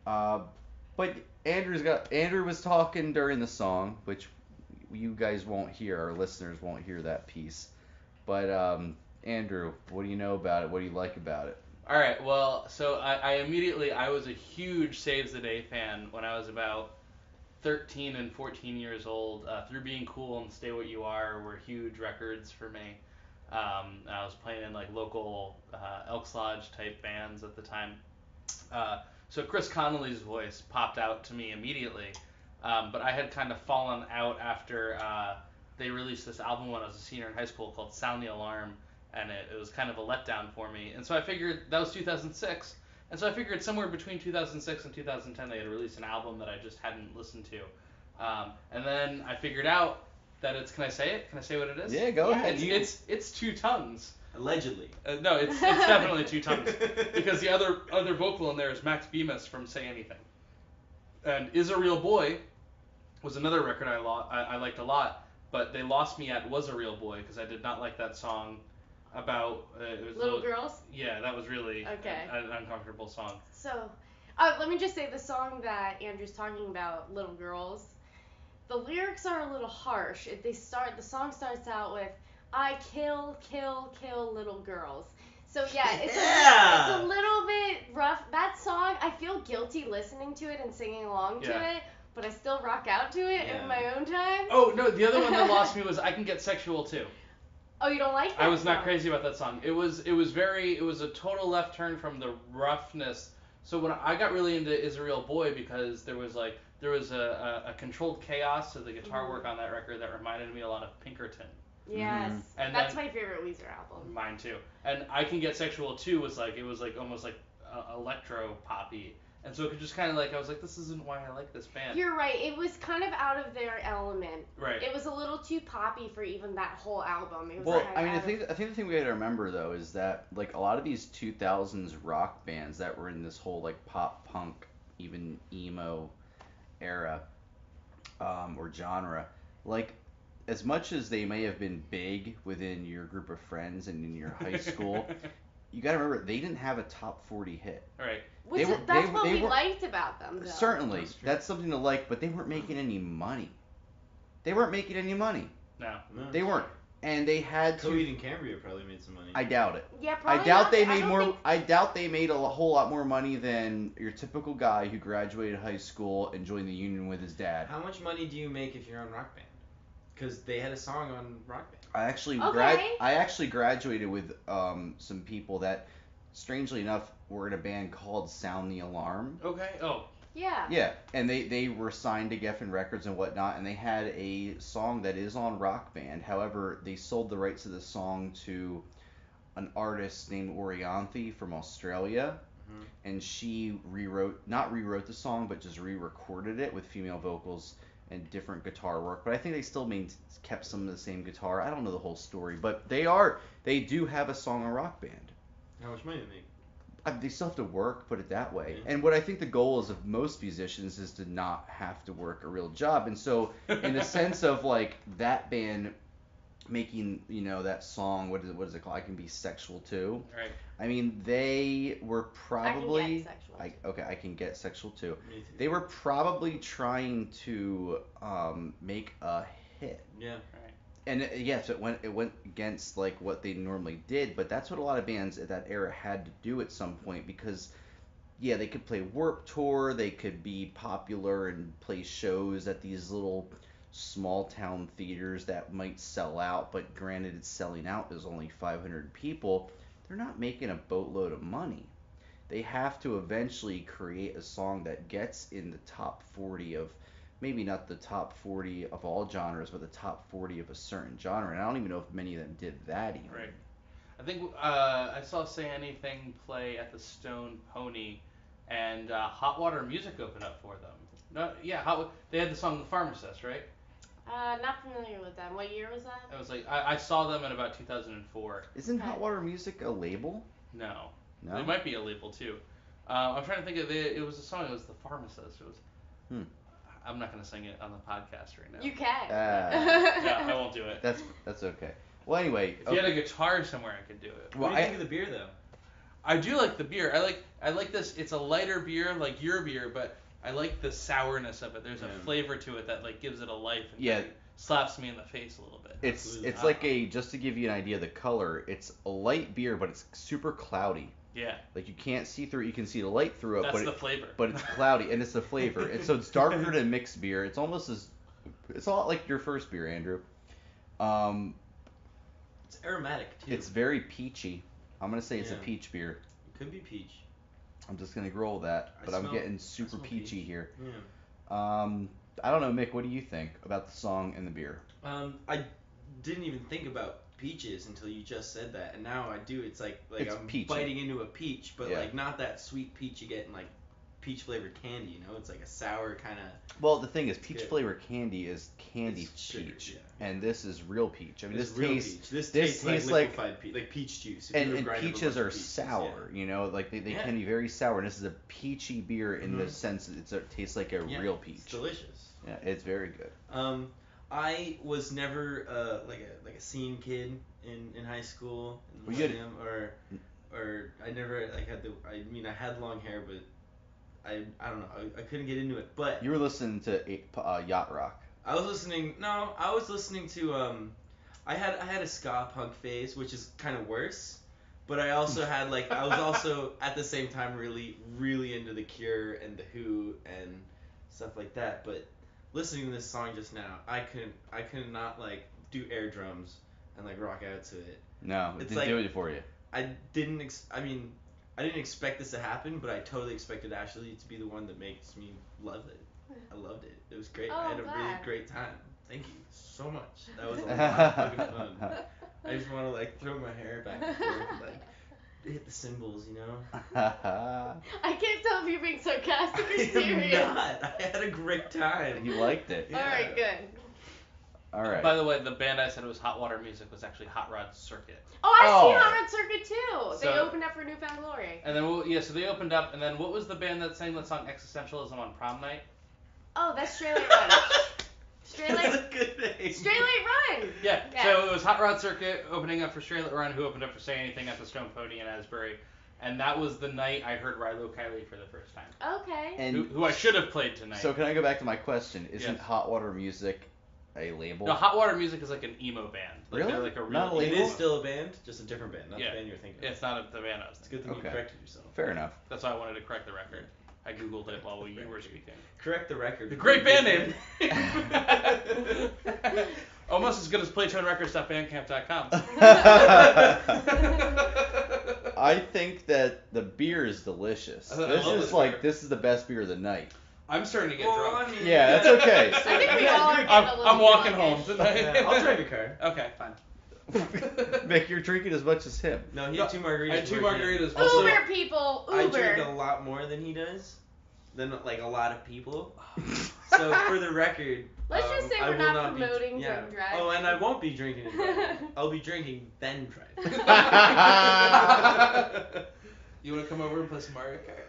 But Andrew was talking during the song, which you guys won't hear, our listeners won't hear that piece. But Andrew, what do you know about it? What do you like about it? All right, well, so I was a huge Saves the Day fan when I was about 13 and 14 years old. Through Being Cool and Stay What You Are were huge records for me. I was playing in like local Elks Lodge type bands at the time. So Chris Connolly's voice popped out to me immediately. But I had kind of fallen out after they released this album when I was a senior in high school called Sound the Alarm. And it was kind of a letdown for me. And so I figured, that was 2006. And so I figured somewhere between 2006 and 2010 they had released an album that I just hadn't listened to. And then I figured out that it's, can I say it? Can I say what it is? Yeah, go ahead. It's Two Tongues. Allegedly. No, it's definitely Two Tongues. Because the other vocal in there is Max Bemis from Say Anything. And Is a Real Boy was another record I liked a lot. But they lost me at Was a Real Boy because I did not like that song. About Little Girls? Yeah, that was really okay. an uncomfortable song. So, let me just say the song that Andrew's talking about, Little Girls, the lyrics are a little harsh. The song starts out with, I kill, kill, kill little girls. So yeah, it's Yeah. a little bit rough. That song, I feel guilty listening to it and singing along to Yeah. it, but I still rock out to it Yeah. in my own time. Oh no, the other one that lost me was I Can Get Sexual Too. Oh, you don't like that I was song? not crazy about that song. It was a total left turn from the roughness. So when I got really into Israel Boy because there was a controlled chaos to the guitar work on that record that reminded me a lot of Pinkerton. Yes, And that's then- my favorite Weezer album. Mine too. And I Can Get Sexual Too was almost like electro poppy. And so it could just kind of like, I was like, this isn't why I like this band. You're right. It was kind of out of their element. Right. It was a little too poppy for even that whole album. It was Well, kind I of mean, I out think the thing we gotta remember though is that like a lot of these 2000s rock bands that were in this whole like pop punk, even emo era, or genre, like as much as they may have been big within your group of friends and in your high school, you gotta remember they didn't have a top 40 hit. Right. That's what we liked about them, though. Certainly, that's something to like, but they weren't making any money. They weren't making any money. No. They weren't, and they had to. Coheed and Cambria probably made some money. I doubt it. Yeah, probably I doubt not. they I made don't more. think- I doubt they made a whole lot more money than your typical guy who graduated high school and joined the union with his dad. How much money do you make if you're on Rock Band? Because they had a song on Rock Band. I actually Okay. I actually graduated with some people that, strangely enough, were in a band called Sound the Alarm. Okay. Oh. Yeah. Yeah, and they were signed to Geffen Records and whatnot, and they had a song that is on Rock Band. However, they sold the rights to the song to an artist named Orianthe from Australia, and she not rewrote the song, but just re-recorded it with female vocals and different guitar work. But I think they still kept some of the same guitar. I don't know the whole story, but they do have a song on Rock Band. How much money do they make? They still have to work, put it that way. Yeah. And what I think the goal is of most musicians is to not have to work a real job. And so, in the sense of like that band making, that song, what is it called? I Can Be Sexual Too. Right. I mean, they were probably. I Can Get Sexual Too. I Can Get Sexual Too. Me too. They were probably trying to make a hit. Yeah. And yes, it went against like what they normally did, but that's what a lot of bands at that era had to do at some point because, yeah, they could play Warped Tour, they could be popular and play shows at these little small town theaters that might sell out, but granted, it's selling out. There's only 500 people. They're not making a boatload of money. They have to eventually create a song that gets in the top 40 of. Maybe not the top 40 of all genres, but the top 40 of a certain genre. And I don't even know if many of them did that even. Right. I think I saw Say Anything play at the Stone Pony, and Hot Water Music opened up for them. No, yeah, they had the song The Pharmacist, right? Not familiar with them. What year was that? It was like I saw them in about 2004. Isn't Okay. Hot Water Music a label? No. No? It might be a label too. I'm trying to think of it. It was a song. It was The Pharmacist. It was. I'm not gonna sing it on the podcast right now. You can. Yeah, I won't do it. That's okay. Well, anyway. If you had a guitar somewhere, I could do it. Well, What do you think of the beer though? I do like the beer. I like this. It's a lighter beer, like your beer, but I like the sourness of it. There's a flavor to it that like gives it a life. And Yeah. kinda slaps me in the face a little bit. It's like just to give you an idea of the color, it's a light beer, but it's super cloudy. Yeah. Like you can't see through it. You can see the light through it, That's but the flavor. But it's cloudy, and it's the flavor. And so it's darker than mixed beer. It's a lot like your first beer, Andrew. It's aromatic too. It's very peachy. I'm gonna say it's a Yeah. peach beer. It could be peach. I'm just gonna roll with that, but I'm getting super smell peachy peach. here. Yeah. I don't know, Mick. What do you think about the song and the beer? I didn't even think about peaches until you just said that, and now I do. It's like It's I'm peachy. biting into a peach, but Yeah. like not that sweet peach you get in like peach flavored candy. You know, it's like a sour kind of. Well, the thing is, peach good. flavored candy is candy It's sugar, peach, yeah. and this is real peach. I mean, This this real tastes. peach. This this tastes tastes like like- liquefied peach, like peach juice. If you And, were and grinding up a peaches bunch are of peaches, sour, like they Yeah. can be very sour. And this is a peachy beer in the Mhm. sense that it tastes like a Yeah, real It's peach. delicious. Yeah, it's very good. I was never like a scene kid in high school in Well, you had- Millennium, or I never like had I had long hair, but I don't know, I couldn't get into it. But You were listening to Yacht Rock. I was listening to I had a ska punk phase, which is kind of worse, But I also had like I was also at the same time really into The Cure and The Who and stuff like that. But listening to this song just now, I could not like do air drums and like rock out to it. No, it It's didn't like- do it for you. I didn't expect this to happen, but I totally expected Ashleigh to be the one that makes me love it. I loved it. It was great. Oh, I had a really glad. great time. Thank you so much. That was a lot of fucking fun. I just want to like throw my hair back and forth and like hit the cymbals, you know? I can't tell if you're being sarcastic or I am serious. not. I had a great time. You liked it. Yeah. Alright, good. All right. By the way, the band I said was Hot Water Music was actually Hot Rod Circuit. Oh, I've Oh. seen Hot Rod Circuit too. They So- opened up for Newfound Glory. And then, so they opened up, and then what was the band that sang that song Existentialism on prom night? Oh, that's Straight Light Run. Straight That's Light, a good name. Straight Light Run. Yeah, Yes. so it was Hot Rod Circuit opening up for Straight Run, who opened up for Say Anything at the Stone Pony in Asbury. And that was the night I heard Rilo Kiley for the first time. Okay. And Who I should have played tonight. so can I go back to my question? Isn't Yes. Hot Water Music a label? No, Hot Water Music is like an emo band. Like Really? They're like a real Not a It label? emo- is still a band, just a different band, not Yeah. the band you're thinking of. It's not the band I was It's a good thinking. thing you Okay. corrected yourself. Fair enough. That's why I wanted to correct the record. I googled it while you were speaking. Correct the record. Great band name. Almost as good as playtrainrecords.bandcamp.com. I think that the beer is delicious. I This love is this like beer. this is the best beer of the night. I'm starting to get Well, drunk. I mean, Yeah, that's okay. I think we all are getting a little I'm walking home drunkish. tonight. Yeah, I'll drive your car. Okay, fine. Mick, you're drinking as much as him. No, he had 2 margaritas. I had 2 before he did. margaritas. Also, Uber people, I drink a Uber. lot more than he does, than like a lot of people. So for the record, Let's just say I we're will not be, promoting yeah. drunk drive. Oh, and I won't be drinking and driving. I'll be drinking then driving. you want to come over and play some Mario Kart?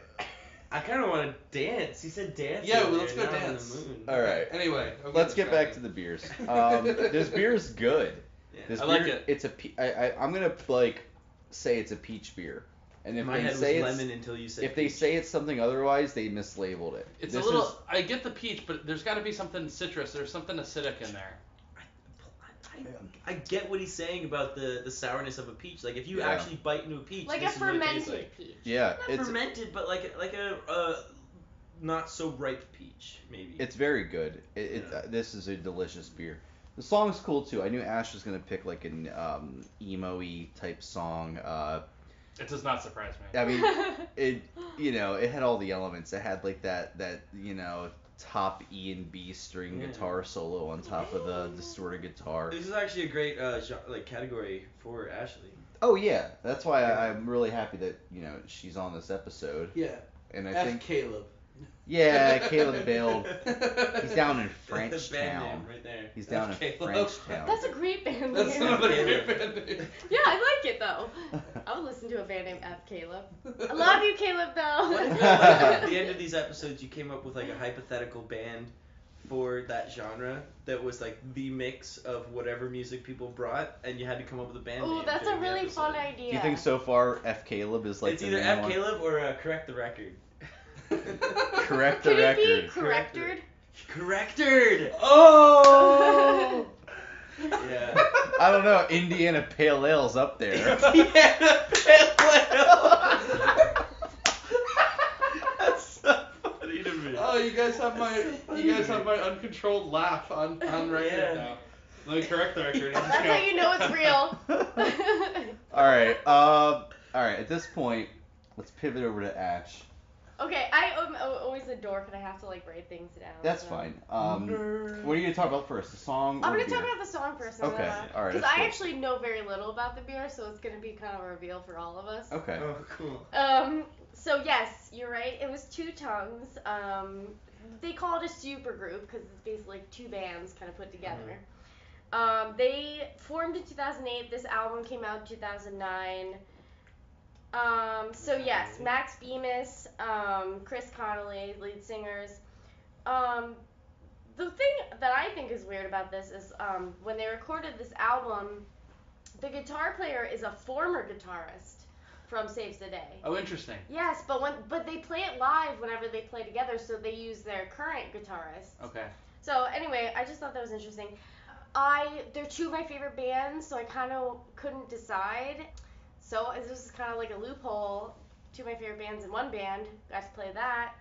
I kind of want to dance. He said dance. Yeah, earlier, let's go now I'm in dance. the mood. All right. Anyway, Let's get back to the beers. This beer is good. Yeah. This I beer, like it. It's a I'm gonna like say it's a peach beer, and if My they head was say it's lemon until you said if they peach. say it's something otherwise, they mislabeled it. It's This a little. is- I get the peach, but there's got to be something citrus. There's something acidic in there. I get what he's saying about the sourness of a peach. Like if you Yeah. actually bite into a peach, Like a this is what it tastes fermented like. peach. yeah, Not it's fermented, but like a not so ripe peach, maybe. it's very good. Yeah. This is a delicious beer. The song's cool too. I knew Ash was gonna pick like an emo-y type song. It does not surprise me. I mean, it had all the elements. It had like that top E and B string Yeah. guitar solo on top of the distorted guitar. This is actually a great category for Ashleigh. Oh yeah, that's why Yeah. I'm really happy that she's on this episode. Yeah. And I F think Caleb. Caleb bailed. He's down in The French band town. name right there. He's down in Caleb. French town. That's a great band That's name. another Caleb. great band name. Yeah, I like it though. I would listen to a band named F. Caleb. I love you, Caleb, though. What if at the end of these episodes you came up with like a hypothetical band for that genre that was like the mix of whatever music people brought, and you had to come up with a band Ooh, name that's a during the really episode. fun idea. Do you think so far F Caleb is like It's the either main F one? Caleb or Correct the Record. Correct the Could it be record. corrected? Corrected. Oh! Yeah. I don't know. Indiana Pale Ale's up there. Indiana Pale Ale. That's so funny to me. Oh, you guys have my uncontrolled laugh on record Yeah. now. Let me correct the record. That's how you know it's real. All right. All right. At this point, let's pivot over to Ash. Okay, I'm always a dork and I have to like write things down. That's so. fine. What are you gonna talk about first? The song or I'm the gonna talk beer? about the song first. Okay, all right, Because that's I cool. actually know very little about the beer, so it's gonna be kind of a reveal for all of us. Okay. Oh, cool. So yes, you're right. It was Two Tongues. They call it a super group because it's basically like 2 bands kind of put together. They formed in 2008. This album came out in 2009. So yes, Max Bemis, Chris Connolly, lead singers. The thing that I think is weird about this is when they recorded this album, the guitar player is a former guitarist from Saves the Day. Oh, interesting. Yes, but they play it live whenever they play together, so they use their current guitarist. Okay. So anyway, I just thought that was interesting. They're 2 of my favorite bands, so I kind of couldn't decide. So this was kind of like a loophole. 2 of my favorite bands in one band. Got to play that.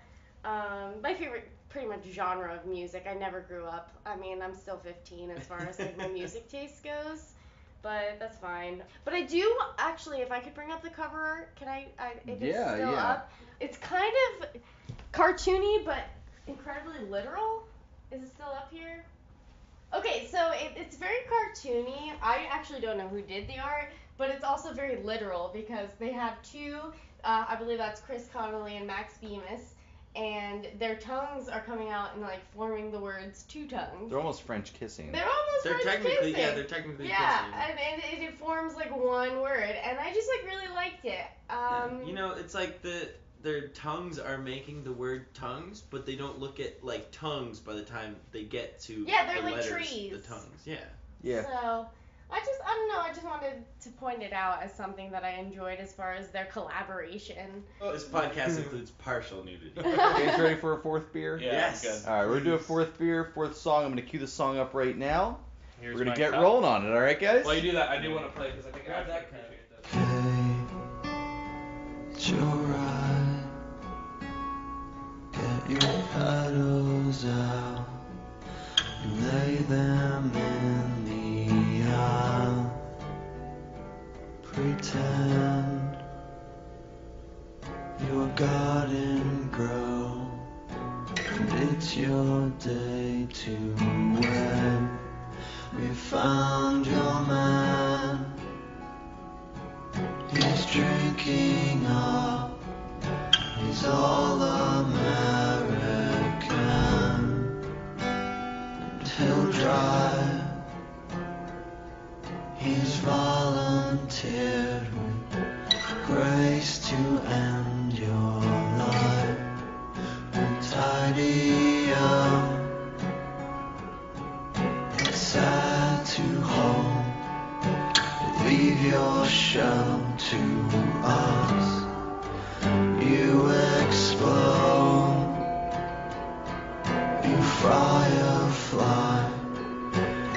My favorite pretty much genre of music. I never grew up. I mean, I'm still 15 as far as like my music taste goes. But that's fine. But I do actually, if I could bring up the cover art, can I if it's still up? It's kind of cartoony, but incredibly literal. Is it still up here? Okay, so it's very cartoony. I actually don't know who did the art, but it's also very literal because they have 2, I believe that's Chris Connolly and Max Bemis, and their tongues are coming out and like forming the words 2 tongues. They're almost French kissing. They're French kissing. Yeah, they're technically kissing. Yeah, and it forms like one word, and I just like really liked it. You know, it's like their tongues are making the word tongues, but they don't look at like tongues by the time they get to they're the like letters, trees. the tongues. Yeah. Yeah. So I don't know. I just wanted to point it out as something that I enjoyed as far as their collaboration. Oh, this podcast includes partial nudity. You guys ready for a 4th beer? Yeah, Yes. Good. All right, we're gonna do a 4th beer, 4th song. I'm gonna cue the song up right now. Here's We're gonna my get cup. rolling on it. All right, guys? While you do that, I do want to play because I think Grab I that appreciate this. Hey, it's alright. Get your paddles out and lay them in the aisle. Pretend your garden grow, and it's your day to wed. We found your man. He's drinking up. He's all American, and he'll drive. He's volunteered with grace to end your life. We'll tidy up. It's sad to hold. Leave your shell to us. You explode. You firefly.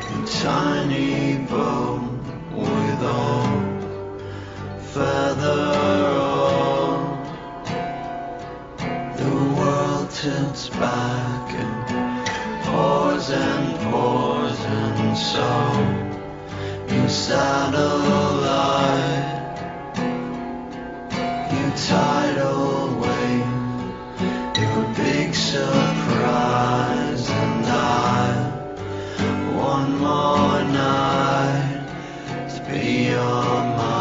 You tiny boat with old feather on. The world tilts back and pours and pours, and so you satellite, you tidal wave, you're a big surprise, and I one more night to be your mother.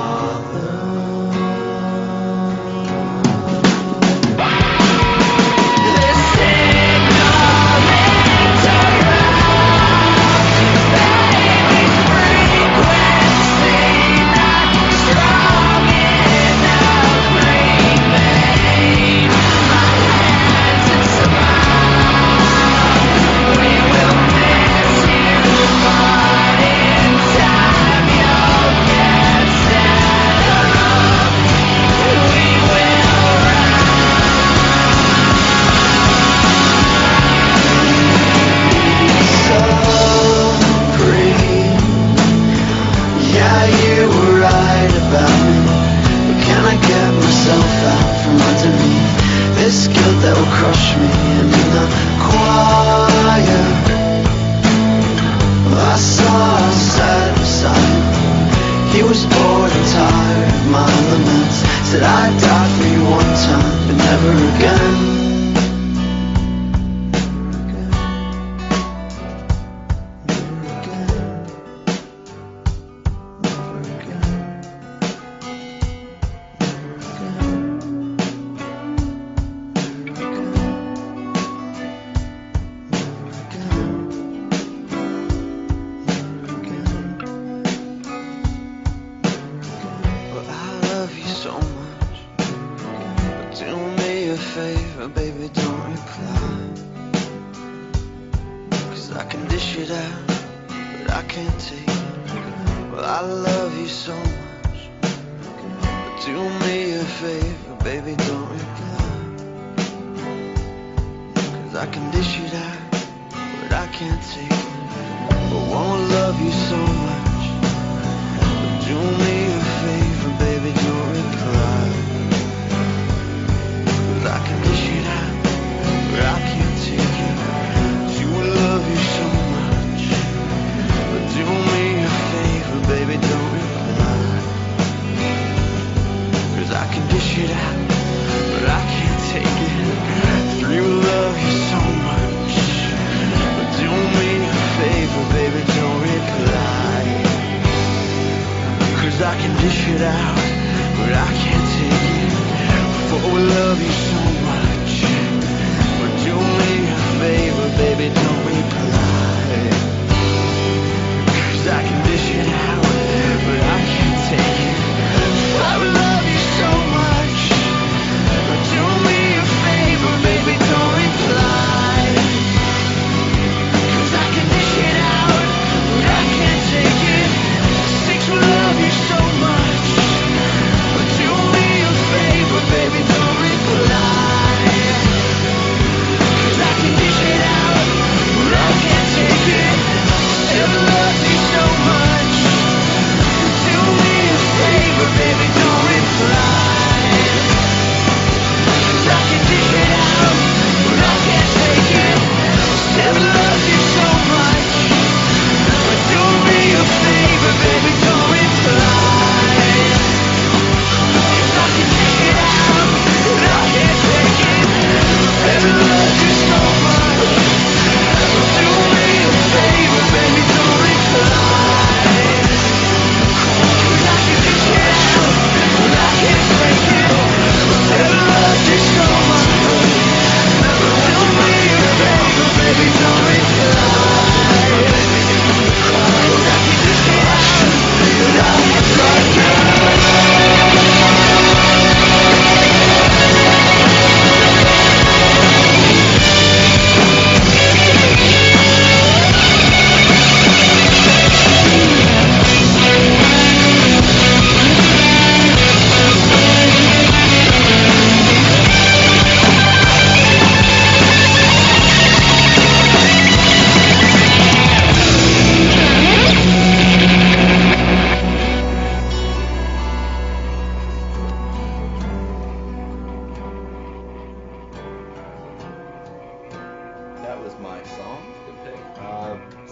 Baby,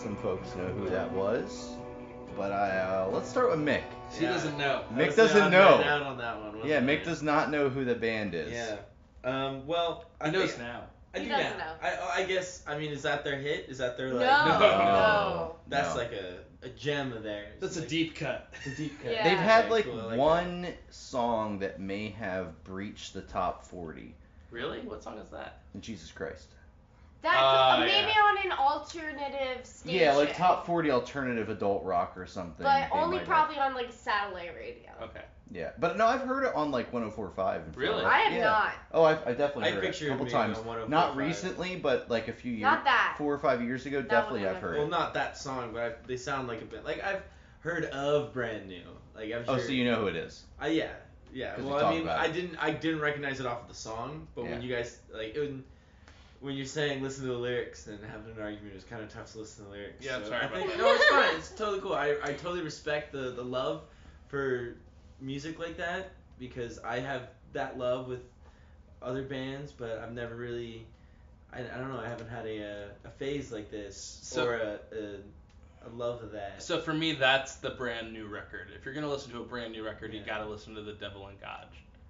some folks know who that was. But let's start with Mick. She doesn't know. Mick doesn't know. Down on that one, Yeah, Mick does not know who the band is. Yeah. Well, He knows now. I He do doesn't now. know. I guess. I mean, is that their hit? Is that their like? No. That's No. like a gem of theirs. That's like, a deep cut. a deep cut. Yeah. They've had Okay, like cool, I like one song that may have breached the top 40. Really? What song is that? Jesus Christ. That's maybe yeah. on an alternative station. Yeah, like top 40 alternative adult rock or something. But they only might have. probably on like satellite radio. Okay. Yeah, but no, I've heard it on like 104.5. and Really? stuff. I have yeah. not. Oh, I've definitely I heard it picture a couple it times. being on Not 104.5. recently, but like a few years. Not that. 4 or 5 years ago, That definitely one I've heard Well, it. not that song, but they sound like a bit like I've heard of Brand New. Like I've. Oh, heard, so you know who it is? Yeah. 'Cause we Well, I talked mean, about it. I didn't recognize it off of the song, but when Yeah. you guys like when you're saying listen to the lyrics and having an argument, it's kind of tough to listen to the lyrics. Yeah, I'm so sorry I about think, that. No, it's fine. It's totally cool. I totally respect the love for music like that because I have that love with other bands, but I've never really. I don't know. I haven't had a phase like this or a love of that. So for me, that's the Brand New record. If you're gonna listen to a Brand New record, you Yeah. gotta listen to The Devil and God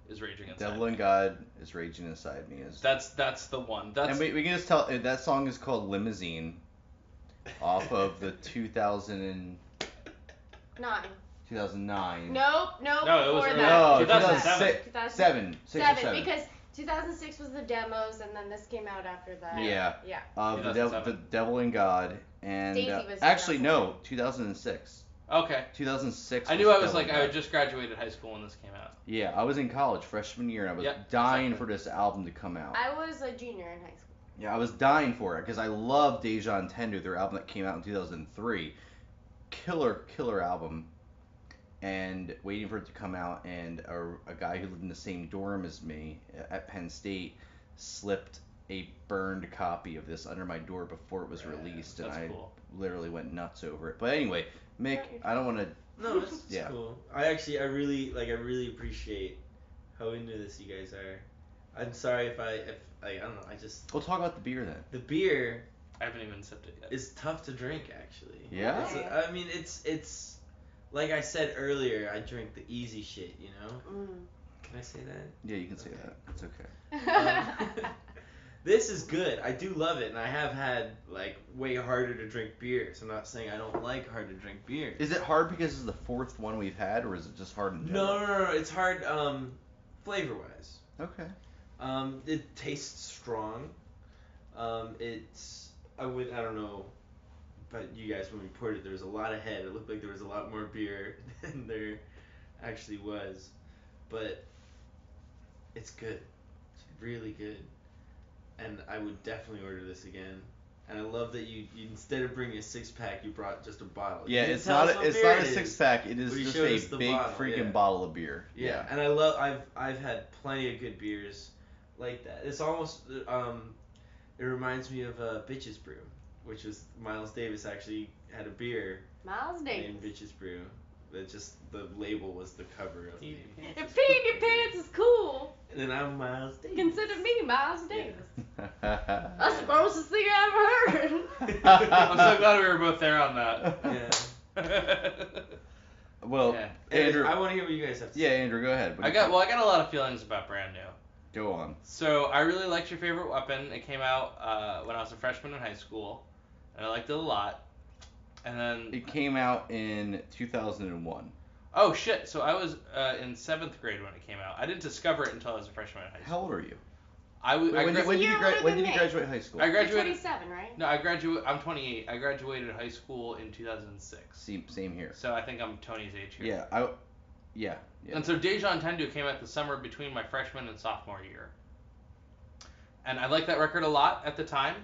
is Raging Inside. Devil and Me. God is Raging Inside Me. That's the one. That's And we can just tell that song is called Limousine, off of the 2009. Nope. No, it was before early. that. No, 2007. 2007. 7 because 2006 was the demos and then this came out after that. Yeah. Yeah. The 2007. Devil and God, and Daisy was actually 2007. no, 2006. Okay. 2006. I knew I was Devil like and I God. had just graduated high school when this came out. Yeah, I was in college freshman year, and I was Yep, dying exactly. for this album to come out. I was a junior in high school. Yeah, I was dying for it because I love Deja and Tender, their album that came out in 2003. Killer album. And waiting for it to come out, and a guy who lived in the same dorm as me at Penn State slipped a burned copy of this under my door before it was released, and That's I cool. literally went nuts over it. But anyway, Mick, I don't want to. No, it's Yeah. cool. I really appreciate how into this you guys are. I'm sorry if I don't know. I just We'll talk about the beer then. the beer I haven't even sipped it yet. is tough to drink actually. Yeah? I mean it's like I said earlier. I drink the easy shit. You know. Can I say that? Yeah, you can say Okay. that. It's okay. This is good. I do love it, and I have had like way harder to drink beer. So I'm not saying I don't like hard to drink beer. Is it hard because it's the fourth one we've had, or is it just hard in general? No. It's hard flavor wise. Okay. It tastes strong. I don't know, but you guys when we poured it, there was a lot of head. It looked like there was a lot more beer than there actually was, but it's good. It's really good, and I would definitely order this again. And I love that you instead of bringing a 6-pack, you brought just a bottle. Yeah, You can it's tell not us what a beer it is. 6-pack. It is But you just showed us a the big bottle, freaking yeah. bottle of beer. Yeah, and I've had plenty of good beers like that. It's almost it reminds me of Bitches Brew, which was Miles Davis actually had a beer Miles named Davis. Bitches Brew. That just the label was the cover of the. If peeing your pants is cool, And then I'm Miles Davis. consider me Miles Davis. Yeah. That's the grossest thing I ever heard. I'm so glad we were both there on that. Yeah. Well, Yeah. Andrew. I want to hear what you guys have to Yeah, say. Andrew, go ahead. What do I you got think? a lot of feelings about Brand New. Go on. So I really liked your favorite weapon. It came out when I was a freshman in high school, and I liked it a lot. And then It came out in 2001. oh shit! So I was in 7th grade when it came out. I didn't discover it until I was a freshman in high school. How old are you? When When did You're older you than me. graduate high school? I You're graduated. 27, right? No, I'm 28. I graduated high school in 2006. Same here. So I think I'm Tony's age here. Yeah, yeah. And so Deja and Tendu came out the summer between my freshman and sophomore year. And I liked that record a lot at the time.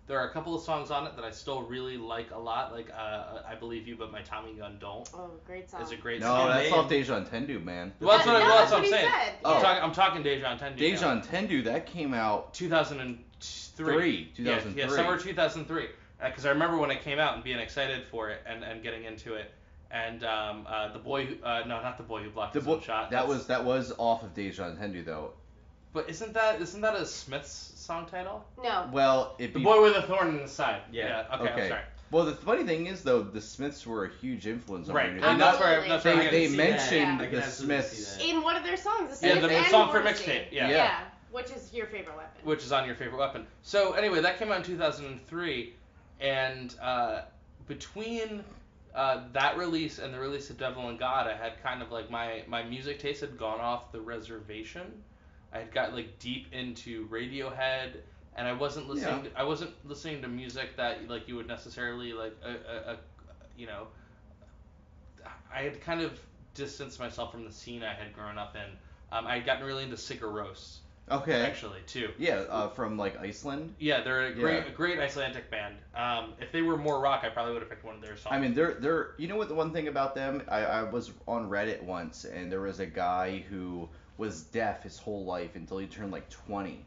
There are a couple of songs on it that I still really like a lot. Like I Believe You, but my Tommy Gun Don't Oh, great song. is a great No, song. that's man. off Deja and Tendu, man. Well, that's what, No, that's that's what I'm what he saying. said, Oh. yeah. I'm talking Deja and Tendu. Deja now. and Tendu, that came out 2003. 2003. Yeah, summer 2003. Because I remember when it came out and being excited for it and getting into it. And the boy who, no, not the boy who blocked his own shot. that was off of Deja and Tendu though. But isn't that a Smiths song title? No. Well, The Boy with a Thorn in the Side. Yeah. Okay, I'm sorry. Well, the funny thing is, though, the Smiths were a huge influence on Right. Brand And New. that's where They see mentioned that. the I can absolutely see Smiths. that. In one of their songs. Yeah, Smiths the and song for Morrissey. Mixtape. Yeah. Which is your favorite weapon? Which is on Your Favorite Weapon. So anyway, that came out in 2003, and between that release and the release of Devil and God, I had kind of like my music taste had gone off the reservation. I had got like deep into Radiohead, and I wasn't listening to music that like you would necessarily like you know. I had kind of distanced myself from the scene I had grown up in. I had gotten really into Sigur Rós. Okay. Actually, too. Yeah, from like Iceland. Yeah, they're a great Icelandic band. If they were more rock, I probably would have picked one of their songs. I mean, they're you know what, the one thing about them, I was on Reddit once, and there was a guy who was deaf his whole life until he turned like 20.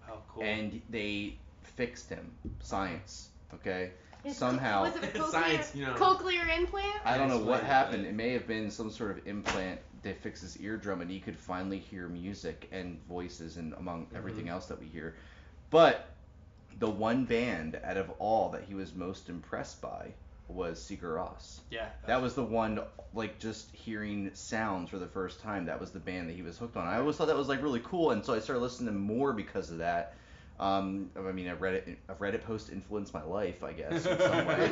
Oh, cool. And they fixed him. Science. Okay? His Somehow. Was it a cochlear, Science, you know. cochlear implant? I don't know what Explain happened. that. It may have been some sort of implant that fixed his eardrum, and he could finally hear music and voices and among everything else that we hear. But the one band out of all that he was most impressed by was Sigur Rós. Yeah. That was the one, like, just hearing sounds for the first time. That was the band that he was hooked on. I always thought that was like really cool, and so I started listening to more because of that. I mean, a Reddit post influenced my life, I guess, in some way.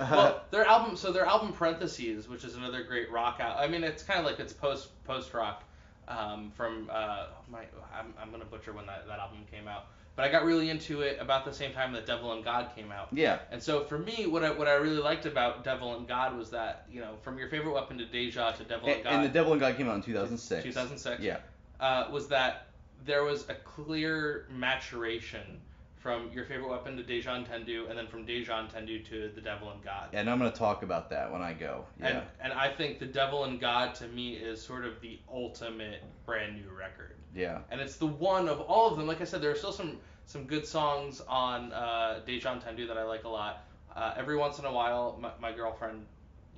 Well, their album Parentheses, which is another great rock album. I mean, it's kind of like it's post rock. I'm gonna butcher when that album came out, but I got really into it about the same time that Devil and God came out. Yeah. And so for me, what I really liked about Devil and God was that, you know, from Your Favorite Weapon to Deja to Devil and God. And the Devil and God came out in 2006. 2006. Yeah. Was that there was a clear maturation from Your Favorite Weapon to Deja Entendu, and then from Deja Entendu to The Devil and God. And I'm going to talk about that when I go. Yeah. And I think The Devil and God, to me, is sort of the ultimate brand new record. Yeah. And it's the one of all of them. Like I said, there are still some good songs on Deja Entendu that I like a lot. Every once in a while, my girlfriend,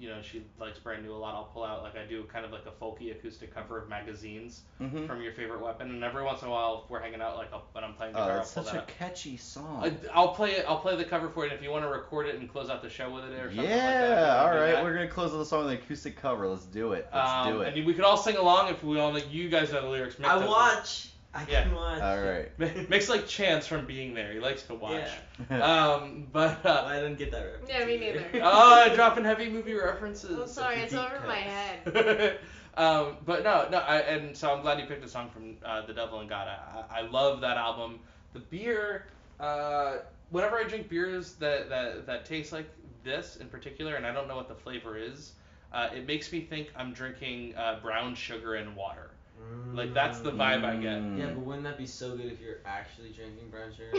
you know, she likes brand new a lot. I'll pull out, like, I do kind of like a folky acoustic cover of magazines from Your Favorite Weapon, and every once in a while, if we're hanging out, like, when I'm playing guitar, I'll It's pull such that a up. catchy song. I'll play the cover for it. If you want to record it and close out the show with it or something like that. Yeah, all right. We're gonna close with a song with an acoustic cover. Let's do it. Let's do it. And we could all sing along if we all know. You guys know the lyrics. Mick doesn't. I can watch. All right. Mick's like Chance from Being There. He likes to watch. Yeah. But I didn't get that reference. Yeah, me neither. Dropping heavy movie references. I'm sorry, it's over my head. But no, and so I'm glad you picked a song from The Devil and God. I love that album. The beer, whenever I drink beers that taste like this in particular, and I don't know what the flavor is, it makes me think I'm drinking brown sugar and water. Like, that's the vibe I get. Yeah, but wouldn't that be so good if you're actually drinking brown sugar?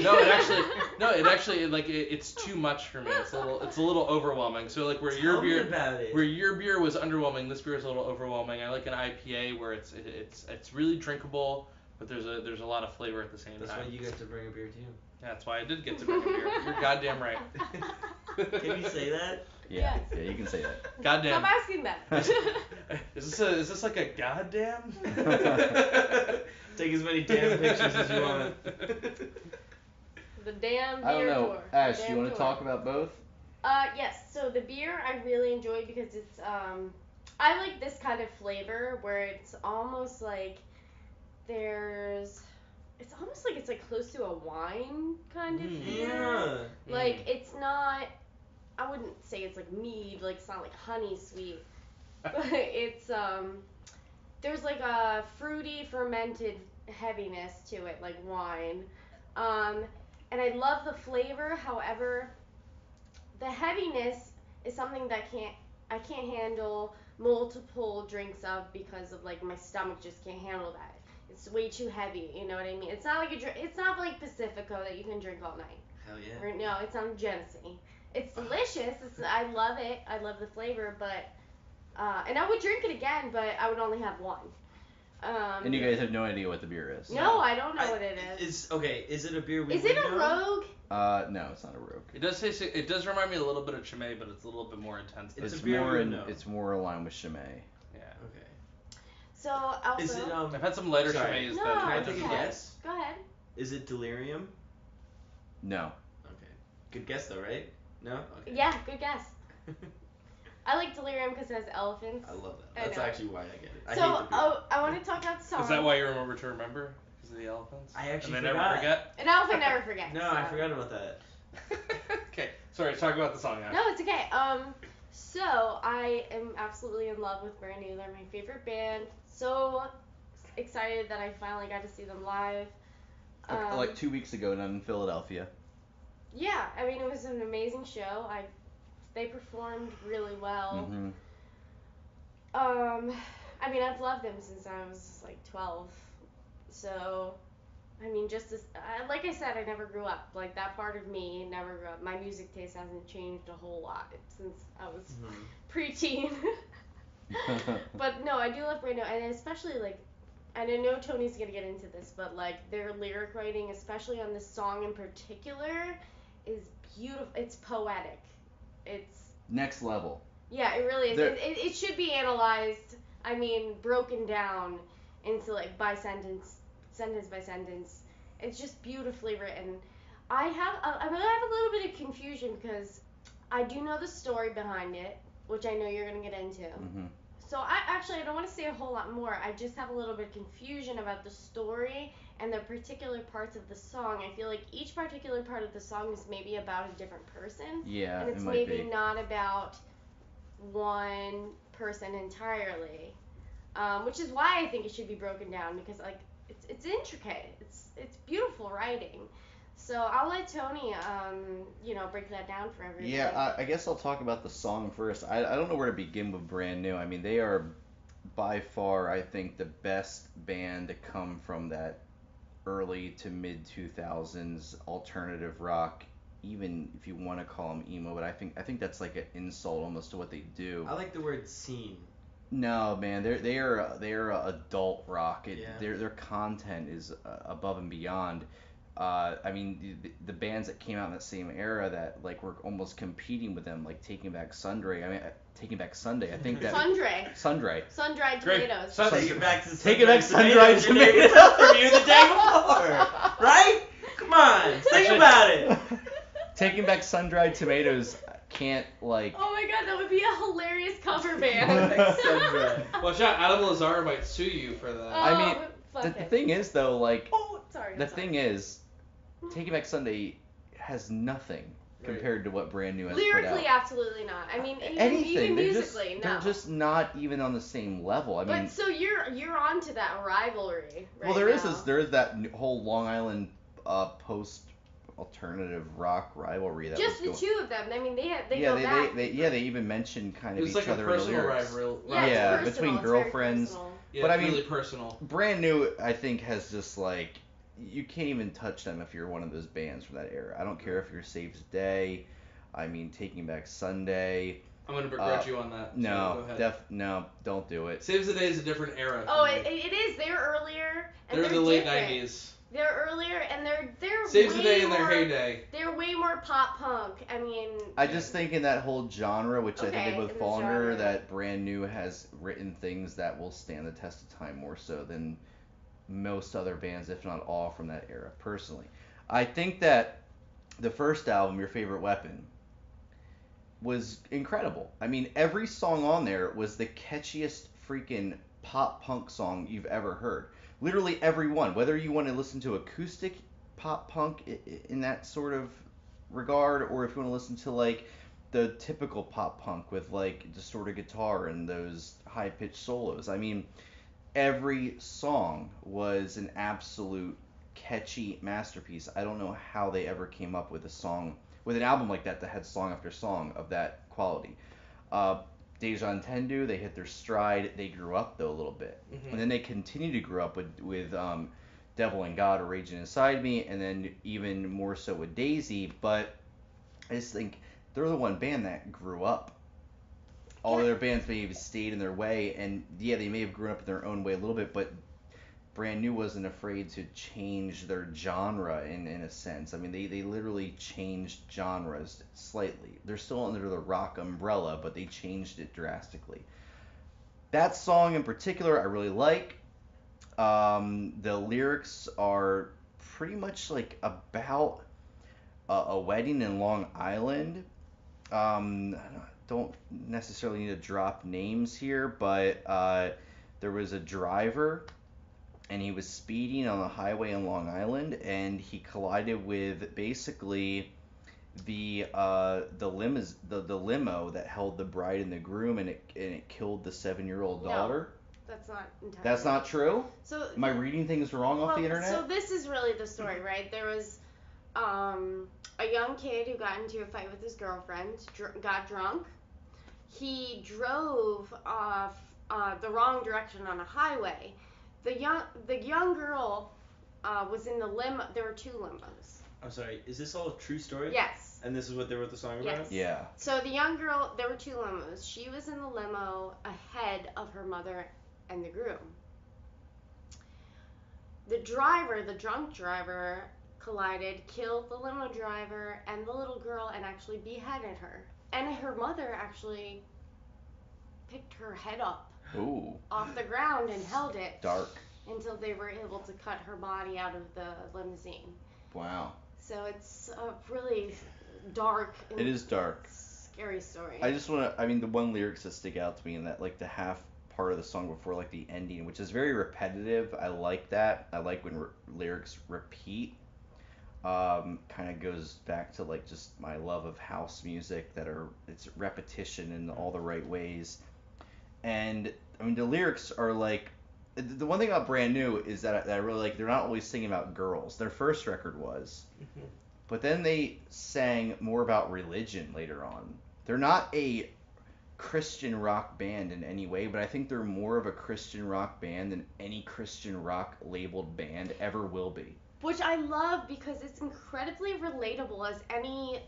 It's too much for me. It's a little overwhelming. So like where your beer was underwhelming, this beer is a little overwhelming. I like an IPA where it's really drinkable, but there's a lot of flavor at the same time. That's why you get to bring a beer too. Yeah, that's why I did get to bring a beer. You're goddamn right. Can you say that? Yeah, you can say that. Goddamn. Stop asking that. Is this like a goddamn? Take as many damn pictures as you want. The damn beer I don't know. tour. Ash, The you damn want to tour. talk about both? Yes. So the beer I really enjoy because it's I like this kind of flavor where it's almost like it's almost like it's like close to a wine kind of beer. Yeah. Like it's not. I wouldn't say it's like mead. Like it's not like honey sweet. But it's there's like a fruity fermented heaviness to it, like wine. And I love the flavor. However, the heaviness is something that I can't handle multiple drinks of because of like my stomach just can't handle that. It's way too heavy. You know what I mean? It's not like it's not like Pacifico that you can drink all night. Hell yeah. Or, no, it's on Genesee. It's delicious. I love it. I love the flavor, but and I would drink it again, but I would only have one. And you guys have no idea what the beer is. No, I don't know what it is. Is it a beer we Is it a would know? Rogue? No, it's not a Rogue. It does remind me a little bit of Chimay, but it's a little bit more intense. It's a beer we would know. It's more aligned with Chimay. Yeah. Okay. So also. Is it I've had some lighter Sorry. schmazes No, that Can I that take a doesn't- guess? Go ahead. Is it Delirium? No. Okay. Good guess though, right? No? Okay. Yeah, good guess. I like Delirium because it has elephants. I love that. I That's know. actually why I get it. I So, hate the beat. I want to talk about the song. Is that why you remember to remember? Because of the elephants? I actually and they forgot. never forget? An elephant never forgets. No, I forgot about that. Okay, sorry, talk about the song now. No, it's okay. So I am absolutely in love with Brand New. They're my favorite band. So excited that I finally got to see them live. Like 2 weeks ago, down in Philadelphia. Yeah, I mean it was an amazing show. They performed really well. Mm-hmm. I mean I've loved them since I was like 12. So, I mean just as like I said, I never grew up. Like that part of me never grew up. My music taste hasn't changed a whole lot since I was preteen. But no, I do love Brand New, and especially like, and I know Tony's gonna get into this, but like their lyric writing, especially on this song in particular, is beautiful. It's poetic. It's Next level. yeah, it really is. There- It should be analyzed. I mean, broken down into like sentence by sentence. It's just beautifully written. I'm gonna have a little bit of confusion because I do know the story behind it, which I know you're gonna get into. Mm-hmm. So I don't want to say a whole lot more. I just have a little bit of confusion about the story and the particular parts of the song. I feel like each particular part of the song is maybe about a different person. Yeah, And it's it might maybe be. not about one person entirely. Which is why I think it should be broken down because like it's intricate. It's beautiful writing. So I'll let Tony break that down for everybody. Yeah, I guess I'll talk about the song first. I don't know where to begin with Brand New. I mean, they are by far, I think, the best band to come from that early to mid 2000s alternative rock. Even if you want to call them emo, but I think that's like an insult almost to what they do. I like the word scene. No, man, they are adult rock. Yeah. Their content is above and beyond. I mean, the bands that came out in that same era that like were almost competing with them, like Taking Back Sunday. Taking Back Sunday. I think that Sundray. Sun-dried Great. tomatoes. Take it back to Take it back sun-dried sun-dried tomatoes. tomatoes. Review the day before, right? Come on, think about it. Taking Back Sun-Dried Tomatoes can't like. Oh my god, that would be a hilarious cover band. Watch out, Adam Lazar might sue you for that. I mean, fuck the it. thing is though, like Oh, sorry. the thing is, Taking Back Sunday has nothing compared to what Brand New has put Lyrically, out. absolutely not. I mean, even Anything. musically, no. They're just not even on the same level. I mean, But so you're onto that rivalry right well, there is now. that whole Long Island post alternative rock rivalry that Just was the two of them. I mean, they yeah, go back. they even mentioned kind It of was each like a other in the personal lyrics. rivalry. Yeah, Yeah, it's personal. between It's very girlfriends. personal. Yeah, But I it's mean- really personal. Brand New, I think, has just like you can't even touch them if you're one of those bands from that era. I don't care if you're Saves the Day. I mean, Taking Back Sunday. I'm gonna begrudge you on that. No, so go ahead. no, don't do it. Saves the Day is a different era. Oh, for me. it is. They're earlier and They're they're the late different. 90s. They're earlier and they're Saves the way Day in their more- heyday. They're way more pop punk. I mean, I just think in that whole genre, which I think Okay, they both in the fall under, genre. that Brand New has written things that will stand the test of time more so than most other bands, if not all, from that era, personally. I think that the first album, Your Favorite Weapon, was incredible. I mean, every song on there was the catchiest freaking pop punk song you've ever heard. Literally every one. Whether you want to listen to acoustic pop punk in that sort of regard, or if you want to listen to like the typical pop punk with like distorted guitar and those high pitched solos. I mean, every song was an absolute catchy masterpiece. I don't know how they ever came up with with an album like that had song after song of that quality. Deja Entendu, they hit their stride. They grew up though a little bit, and then they continue to grow up with Devil and God or Raging Inside Me, and then even more so with Daisy. But I just think they're the one band that grew up. All their bands may have stayed in their way, and yeah, they may have grown up in their own way a little bit, but Brand New wasn't afraid to change their genre in a sense. I mean, they literally changed genres slightly. They're still under the rock umbrella, but they changed it drastically. that song in particular I really like. The lyrics are pretty much like about a wedding in Long Island. I don't necessarily need to drop names here, but there was a driver and he was speeding on the highway in Long Island and he collided with basically the limo that held the bride and the groom, and it killed the 7-year-old daughter. No, that's not entirely. That's not true? So am I reading things wrong off the internet? So this is really the story, right? There was a young kid who got into a fight with his girlfriend, got drunk. He drove off the wrong direction on a highway. The young girl was in the limo. There were 2 limos. I'm sorry, is this all a true story? Yes. And this is what they wrote the song about? Yes. Yeah. So the young girl, there were 2 limos. She was in the limo ahead of her mother and the groom. The driver, the drunk driver, collided, killed the limo driver and the little girl, and actually beheaded her. And her mother actually picked her head up off the ground and held it. Dark. Until they were able to cut her body out of the limousine. Wow. So it's a really dark. It is dark. Scary story. I just want to, the one lyrics that stick out to me in that, like, the half part of the song before, like, the ending, which is very repetitive. I like that. I like when lyrics repeat. Kind of goes back to, like, just my love of house music it's repetition in all the right ways. And, the lyrics are, like, the one thing about Brand New is that I really like, they're not always singing about girls. Their first record was. Mm-hmm. But then they sang more about religion later on. They're not a Christian rock band in any way, but I think they're more of a Christian rock band than any Christian rock labeled band ever will be. Which I love because it's incredibly relatable as any,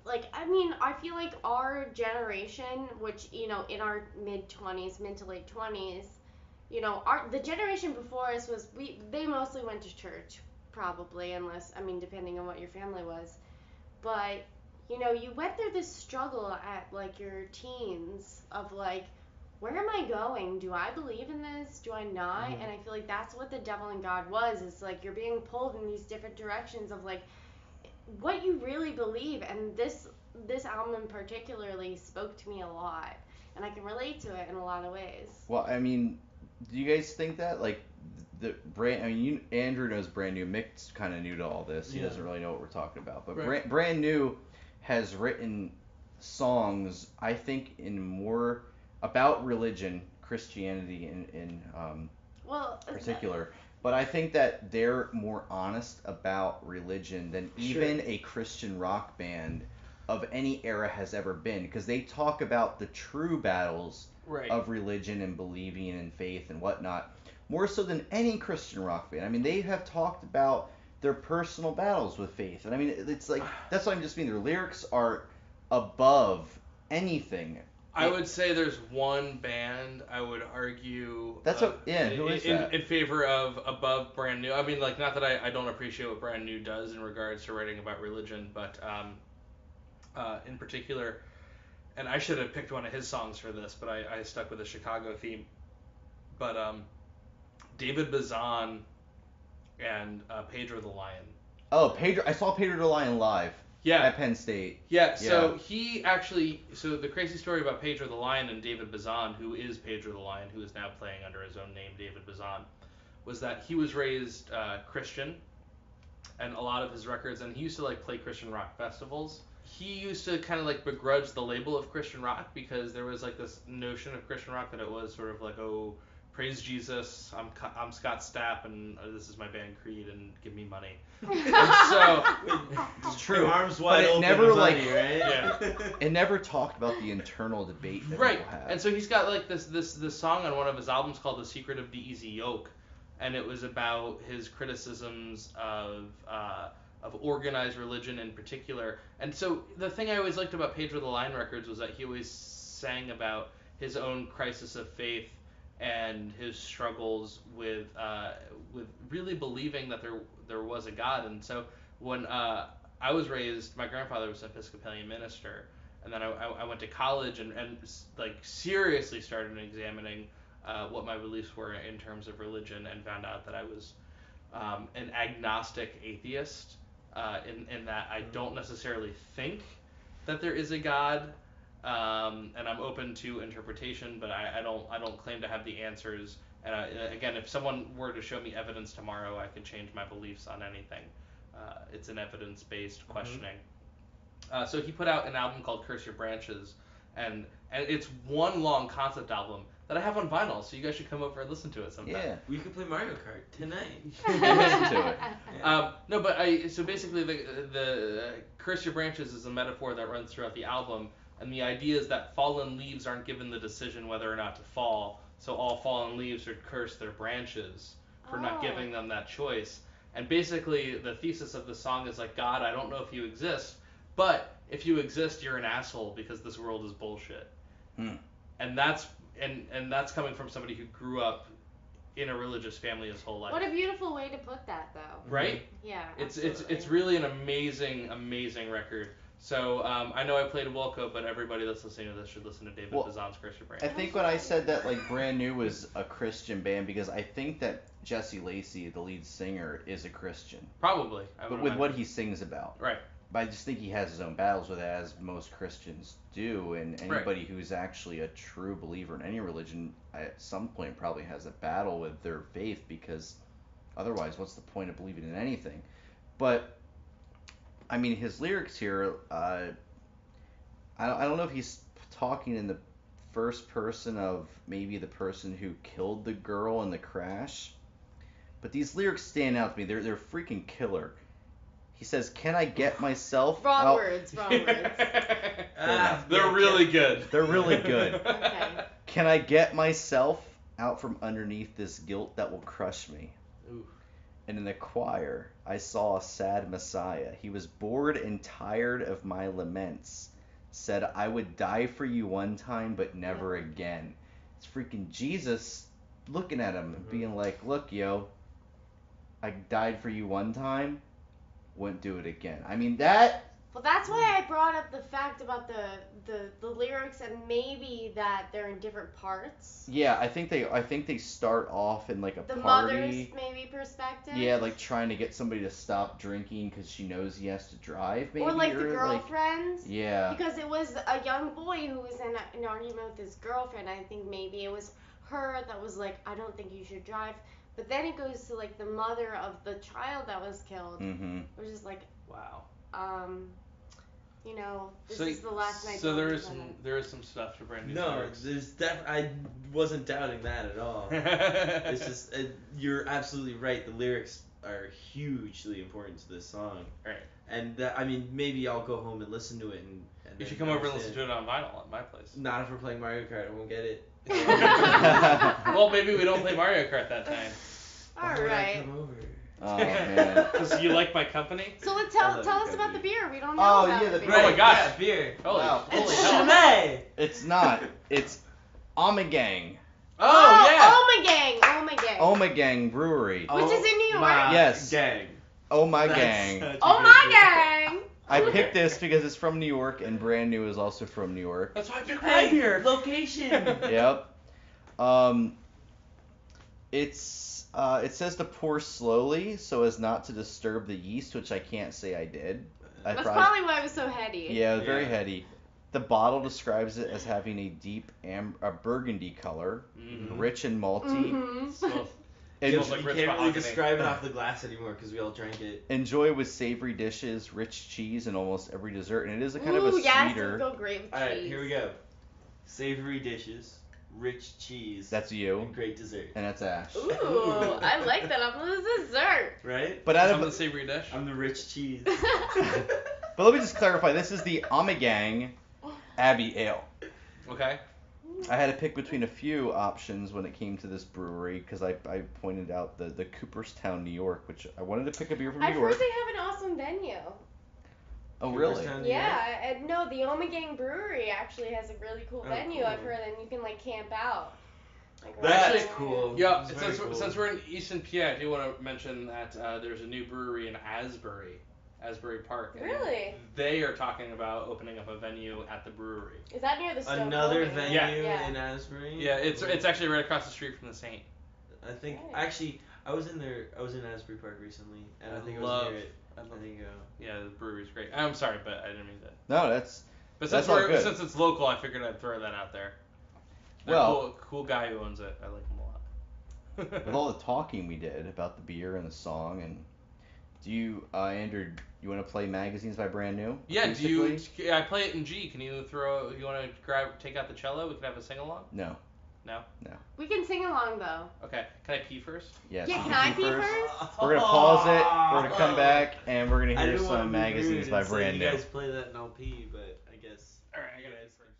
I feel like our generation, which, in our mid to late 20s, the generation before us they mostly went to church, probably, unless, depending on what your family was. But, you went through this struggle at, your teens of, where am I going? Do I believe in this? Do I not? Mm-hmm. And I feel like that's what The Devil and God was. It's you're being pulled in these different directions of, what you really believe. And this album particularly spoke to me a lot. And I can relate to it in a lot of ways. Well, do you guys think that, Andrew knows Brand New. Mick's kind of new to all this. He doesn't really know what we're talking about. But right. Brand New has written songs, I think, in more about religion, Christianity in particular. But I think that they're more honest about religion than even a Christian rock band of any era has ever been, because they talk about the true battles of religion and believing and faith and whatnot, more so than any Christian rock band. They have talked about their personal battles with faith, and it's that's what I'm just mean. Their lyrics are above anything. I would say there's one band I would argue who is that? In favor of above Brand New. Not that I don't appreciate what Brand New does in regards to writing about religion, but in particular, and I should have picked one of his songs for this, but I stuck with the Chicago theme. But David Bazan and Pedro the Lion. Oh, Pedro! I saw Pedro the Lion live. Yeah. At Penn State. Yeah. So the crazy story about Pedro the Lion and David Bazan, who is Pedro the Lion, who is now playing under his own name, David Bazan, was that he was raised Christian, and a lot of his records, and he used to play Christian rock festivals. He used to kind of begrudge the label of Christian rock because there was this notion of Christian rock that it was sort of praise Jesus, I'm Scott Stapp, and this is my band Creed, and give me money. And so it's true. Arms wide but it open. Never money, right? Yeah. It never talked about the internal debate that people have. And so he's got this song on one of his albums called "The Secret of the Easy Yoke," and it was about his criticisms of organized religion in particular. And so the thing I always liked about Pedro the Lion records was that he always sang about his own crisis of faith and his struggles with really believing that there was a God. And so when I was raised, my grandfather was an Episcopalian minister, and then I went to college and seriously started examining what my beliefs were in terms of religion, and found out that I was an agnostic atheist, in that I don't necessarily think that there is a God, and I'm open to interpretation, but I don't claim to have the answers. And again, if someone were to show me evidence tomorrow, I could change my beliefs on anything. It's an evidence-based questioning. So he put out an album called Curse Your Branches, and it's one long concept album that I have on vinyl, so you guys should come over and listen to it sometime. Yeah, we could play Mario Kart tonight. Listen to it. No, but so basically the Curse Your Branches is a metaphor that runs throughout the album, and the idea is that fallen leaves aren't given the decision whether or not to fall, so all fallen leaves should curse their branches for not giving them that choice. And basically the thesis of the song is like, God, I don't know if you exist, but if you exist, you're an asshole because this world is bullshit. And that's coming from somebody who grew up in a religious family his whole life. What a beautiful way to put that, though. Right? Yeah. It's really an amazing record. So I know I played Wilco, but everybody that's listening to this should listen to David Bazan's Curse Your Branches. I think when I said that like Brand New was a Christian band, because I think that Jesse Lacey, the lead singer, is a Christian. Probably. But with what he sings about. Right. But I just think he has his own battles with it, as most Christians do, and anybody who's actually a true believer in any religion at some point probably has a battle with their faith, because otherwise what's the point of believing in anything? But I mean, his lyrics here, I don't know if he's talking in the first person of maybe the person who killed the girl in the crash, but these lyrics stand out to me. They're freaking killer. He says, "Can I get myself Wrong out?" words. They're really good. They're really good. Okay. "Can I get myself out from underneath this guilt that will crush me?" Ooh. And in the choir, I saw a sad Messiah. He was bored and tired of my laments. Said, "I would die for you one time, but never again." It's freaking Jesus looking at him and being like, "Look, yo, I died for you one time, wouldn't do it again." I mean, that... Well, that's why I brought up the fact about the lyrics, and maybe that they're in different parts. Yeah, I think they start off in like a the party. Mother's maybe perspective. Yeah, like trying to get somebody to stop drinking because she knows he has to drive, maybe. Or like the girlfriend. Like, yeah. Because it was a young boy who was in an argument with his girlfriend. I think maybe it was her that was like, "I don't think you should drive." But then it goes to like the mother of the child that was killed. Mm-hmm. Which is like, wow. This is the last night. So there is some stuff to Brand New. No, I wasn't doubting that at all. It's just you're absolutely right. The lyrics are hugely important to this song. Right. And I mean, maybe I'll go home and listen to it. And you should come over and listen to it on vinyl at my place. Not if we're playing Mario Kart. I won't get it. Well, maybe we don't play Mario Kart that time. All right. Come over. Oh man. Because you like my company? So let's tell us about the beer. We don't know about yeah, the the beer. Oh my gosh. Yeah, beer. Holy It's hell. Chimay. It's not. It's Ommegang. Ommegang. Ommegang Brewery. Which is in New York. Yes. Gang. Oh my That's gang. such a Oh good my beer. gang. I picked this because it's from New York, and Brand New is also from New York. That's why I picked my Hey, beer. location. Yep. It says to pour slowly so as not to disturb the yeast, which I can't say I did. That's probably why it was so heady. Yeah, very heady. The bottle describes it as having a deep burgundy color, rich and malty. Mm-hmm. And Smells You like can't rich really mahogany. describe it off the glass anymore because we all drank it. enjoy with savory dishes, rich cheese, and almost every dessert. And it is a kind of a Ooh, yes, sweeter. it would go great with cheese. Alright, here we go. Savory dishes, rich cheese, That's you, and great dessert. and that's Ash. Ooh, I like that. I'm the dessert. Right? But out I'm the of savory dish. I'm the rich cheese. but let me just clarify. This is the Ommegang Abbey Ale. Okay. I had to pick between a few options when it came to this brewery because I pointed out the Cooperstown, New York, which I wanted to pick a beer from New I've York. heard they have an awesome venue. Oh, really? Cooperstown, New York? Yeah, and no, the Ommegang Brewery actually has a really cool Oh, venue. cool. I've heard, and you can like camp out. Like, That's right cool. Yeah, It's very cool. since we're in Easton, PA, I do want to mention that there's a new brewery in Asbury Asbury Park. Really? They are talking about opening up a venue at the brewery. Is that near the Stone Another Building? venue Yeah. in Asbury? Yeah, it's actually right across the street from the Saint. I think Right. actually I was in Asbury Park recently, and I think it was near it. Yeah, the brewery's great. I'm sorry, but I didn't mean to. No, that's. But That's since all good. since it's local, I figured I'd throw that out there. Cool guy who owns it. I like him a lot. With all the talking we did about the beer and the song, and do you, Andrew, you want to play Magazines by Brand New? Yeah, acoustically? I play it in G. Can you want to take out the cello? We can have a sing along? No. No? No. We can sing along though. Okay. Can I pee first? Yes. Yeah, you can I pee first? We're gonna pause it. We're gonna come back, and we're gonna I hear didn't wanna some be Magazines rude by and say Brand New. You guys play that and I'll pee, but I guess. Alright, I you gotta guys pee can pee.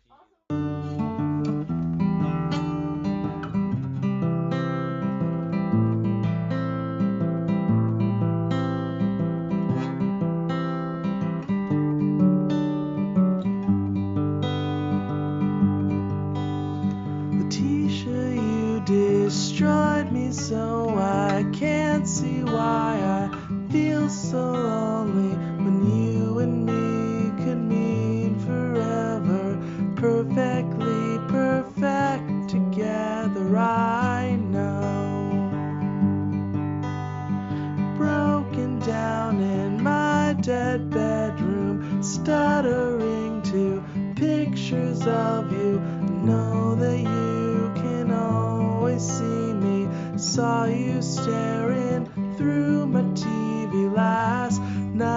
Letitia, you destroyed me so I can't see why I feel so lonely when you and me could mean forever, perfectly perfect together. I know, broken down in my dead bedroom, stuttering to pictures of you. Know that you can always see me. Saw you staring through my TV last night.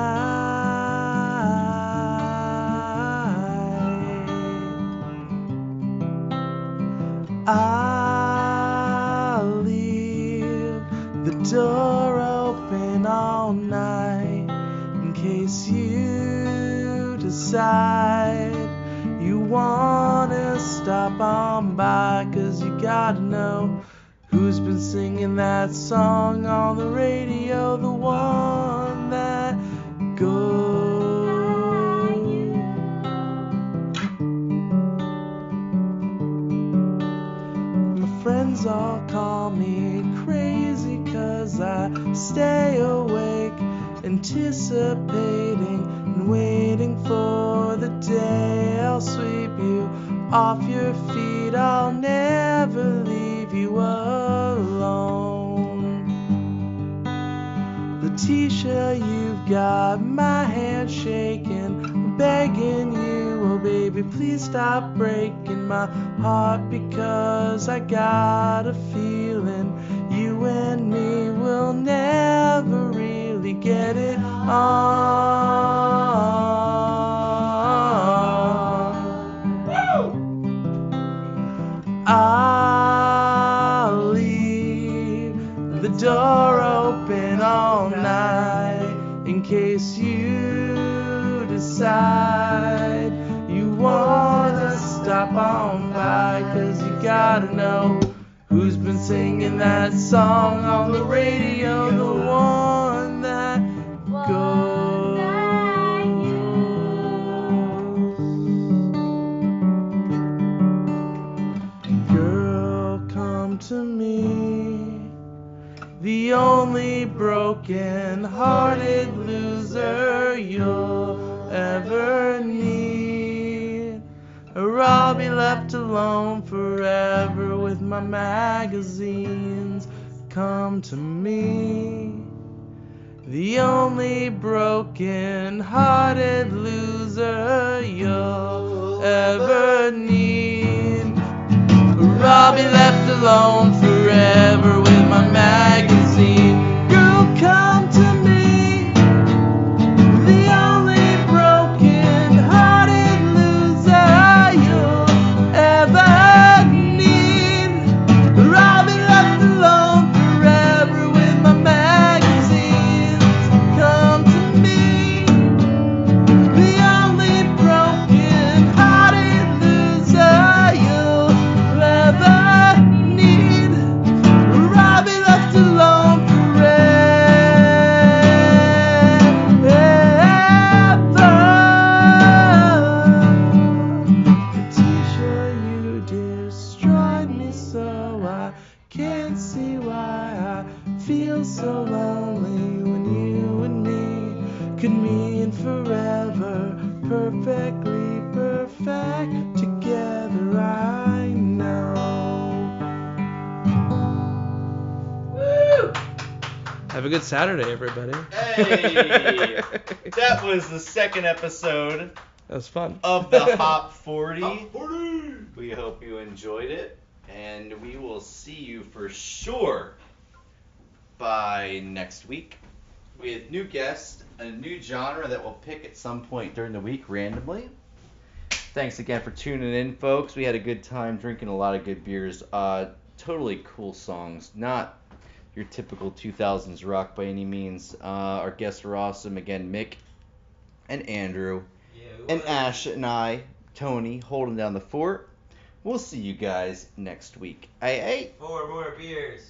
I'll leave the door open all night in case you decide you wanna stop on by, 'cause you gotta know who's been singing that song on the radio, the one that goes. My friends all call me crazy 'cause I stay awake, anticipating and waiting for the day I'll sweep you off your feet. I'll never leave you alone. Letitia, you've got my hand shaking, begging you, oh baby, please stop breaking my heart, because I got a feeling you and me will never really get it on. I'll leave the door open all night in case you decide you wanna stop on by, 'cause you gotta know who's been singing that song on the radio, the one that goes. Girl, come to me, the only broken-hearted loser you'll ever need, or I'll be left alone forever with my magazines. Come to me, the only broken-hearted loser you'll ever need, or I'll be left alone forever with my magazine. Girl, come to me, the only broken-hearted loser you'll ever need, or I'll be left alone forever with my magazines. Come to me, the only broken-hearted loser you'll ever need. Have a good Saturday, everybody. Hey! That was the second episode That was fun. of the Hop 40. Hop 40! We hope you enjoyed it, and we will see you for sure by next week with new guests, a new genre that we'll pick at some point during the week randomly. Thanks again for tuning in, folks. We had a good time drinking a lot of good beers. Totally cool songs. Not your typical 2000s rock by any means. Our guests were awesome. Again, Mick and Andrew and Ash and I, Tony, holding down the fort. We'll see you guys next week. Hey. 4 more beers.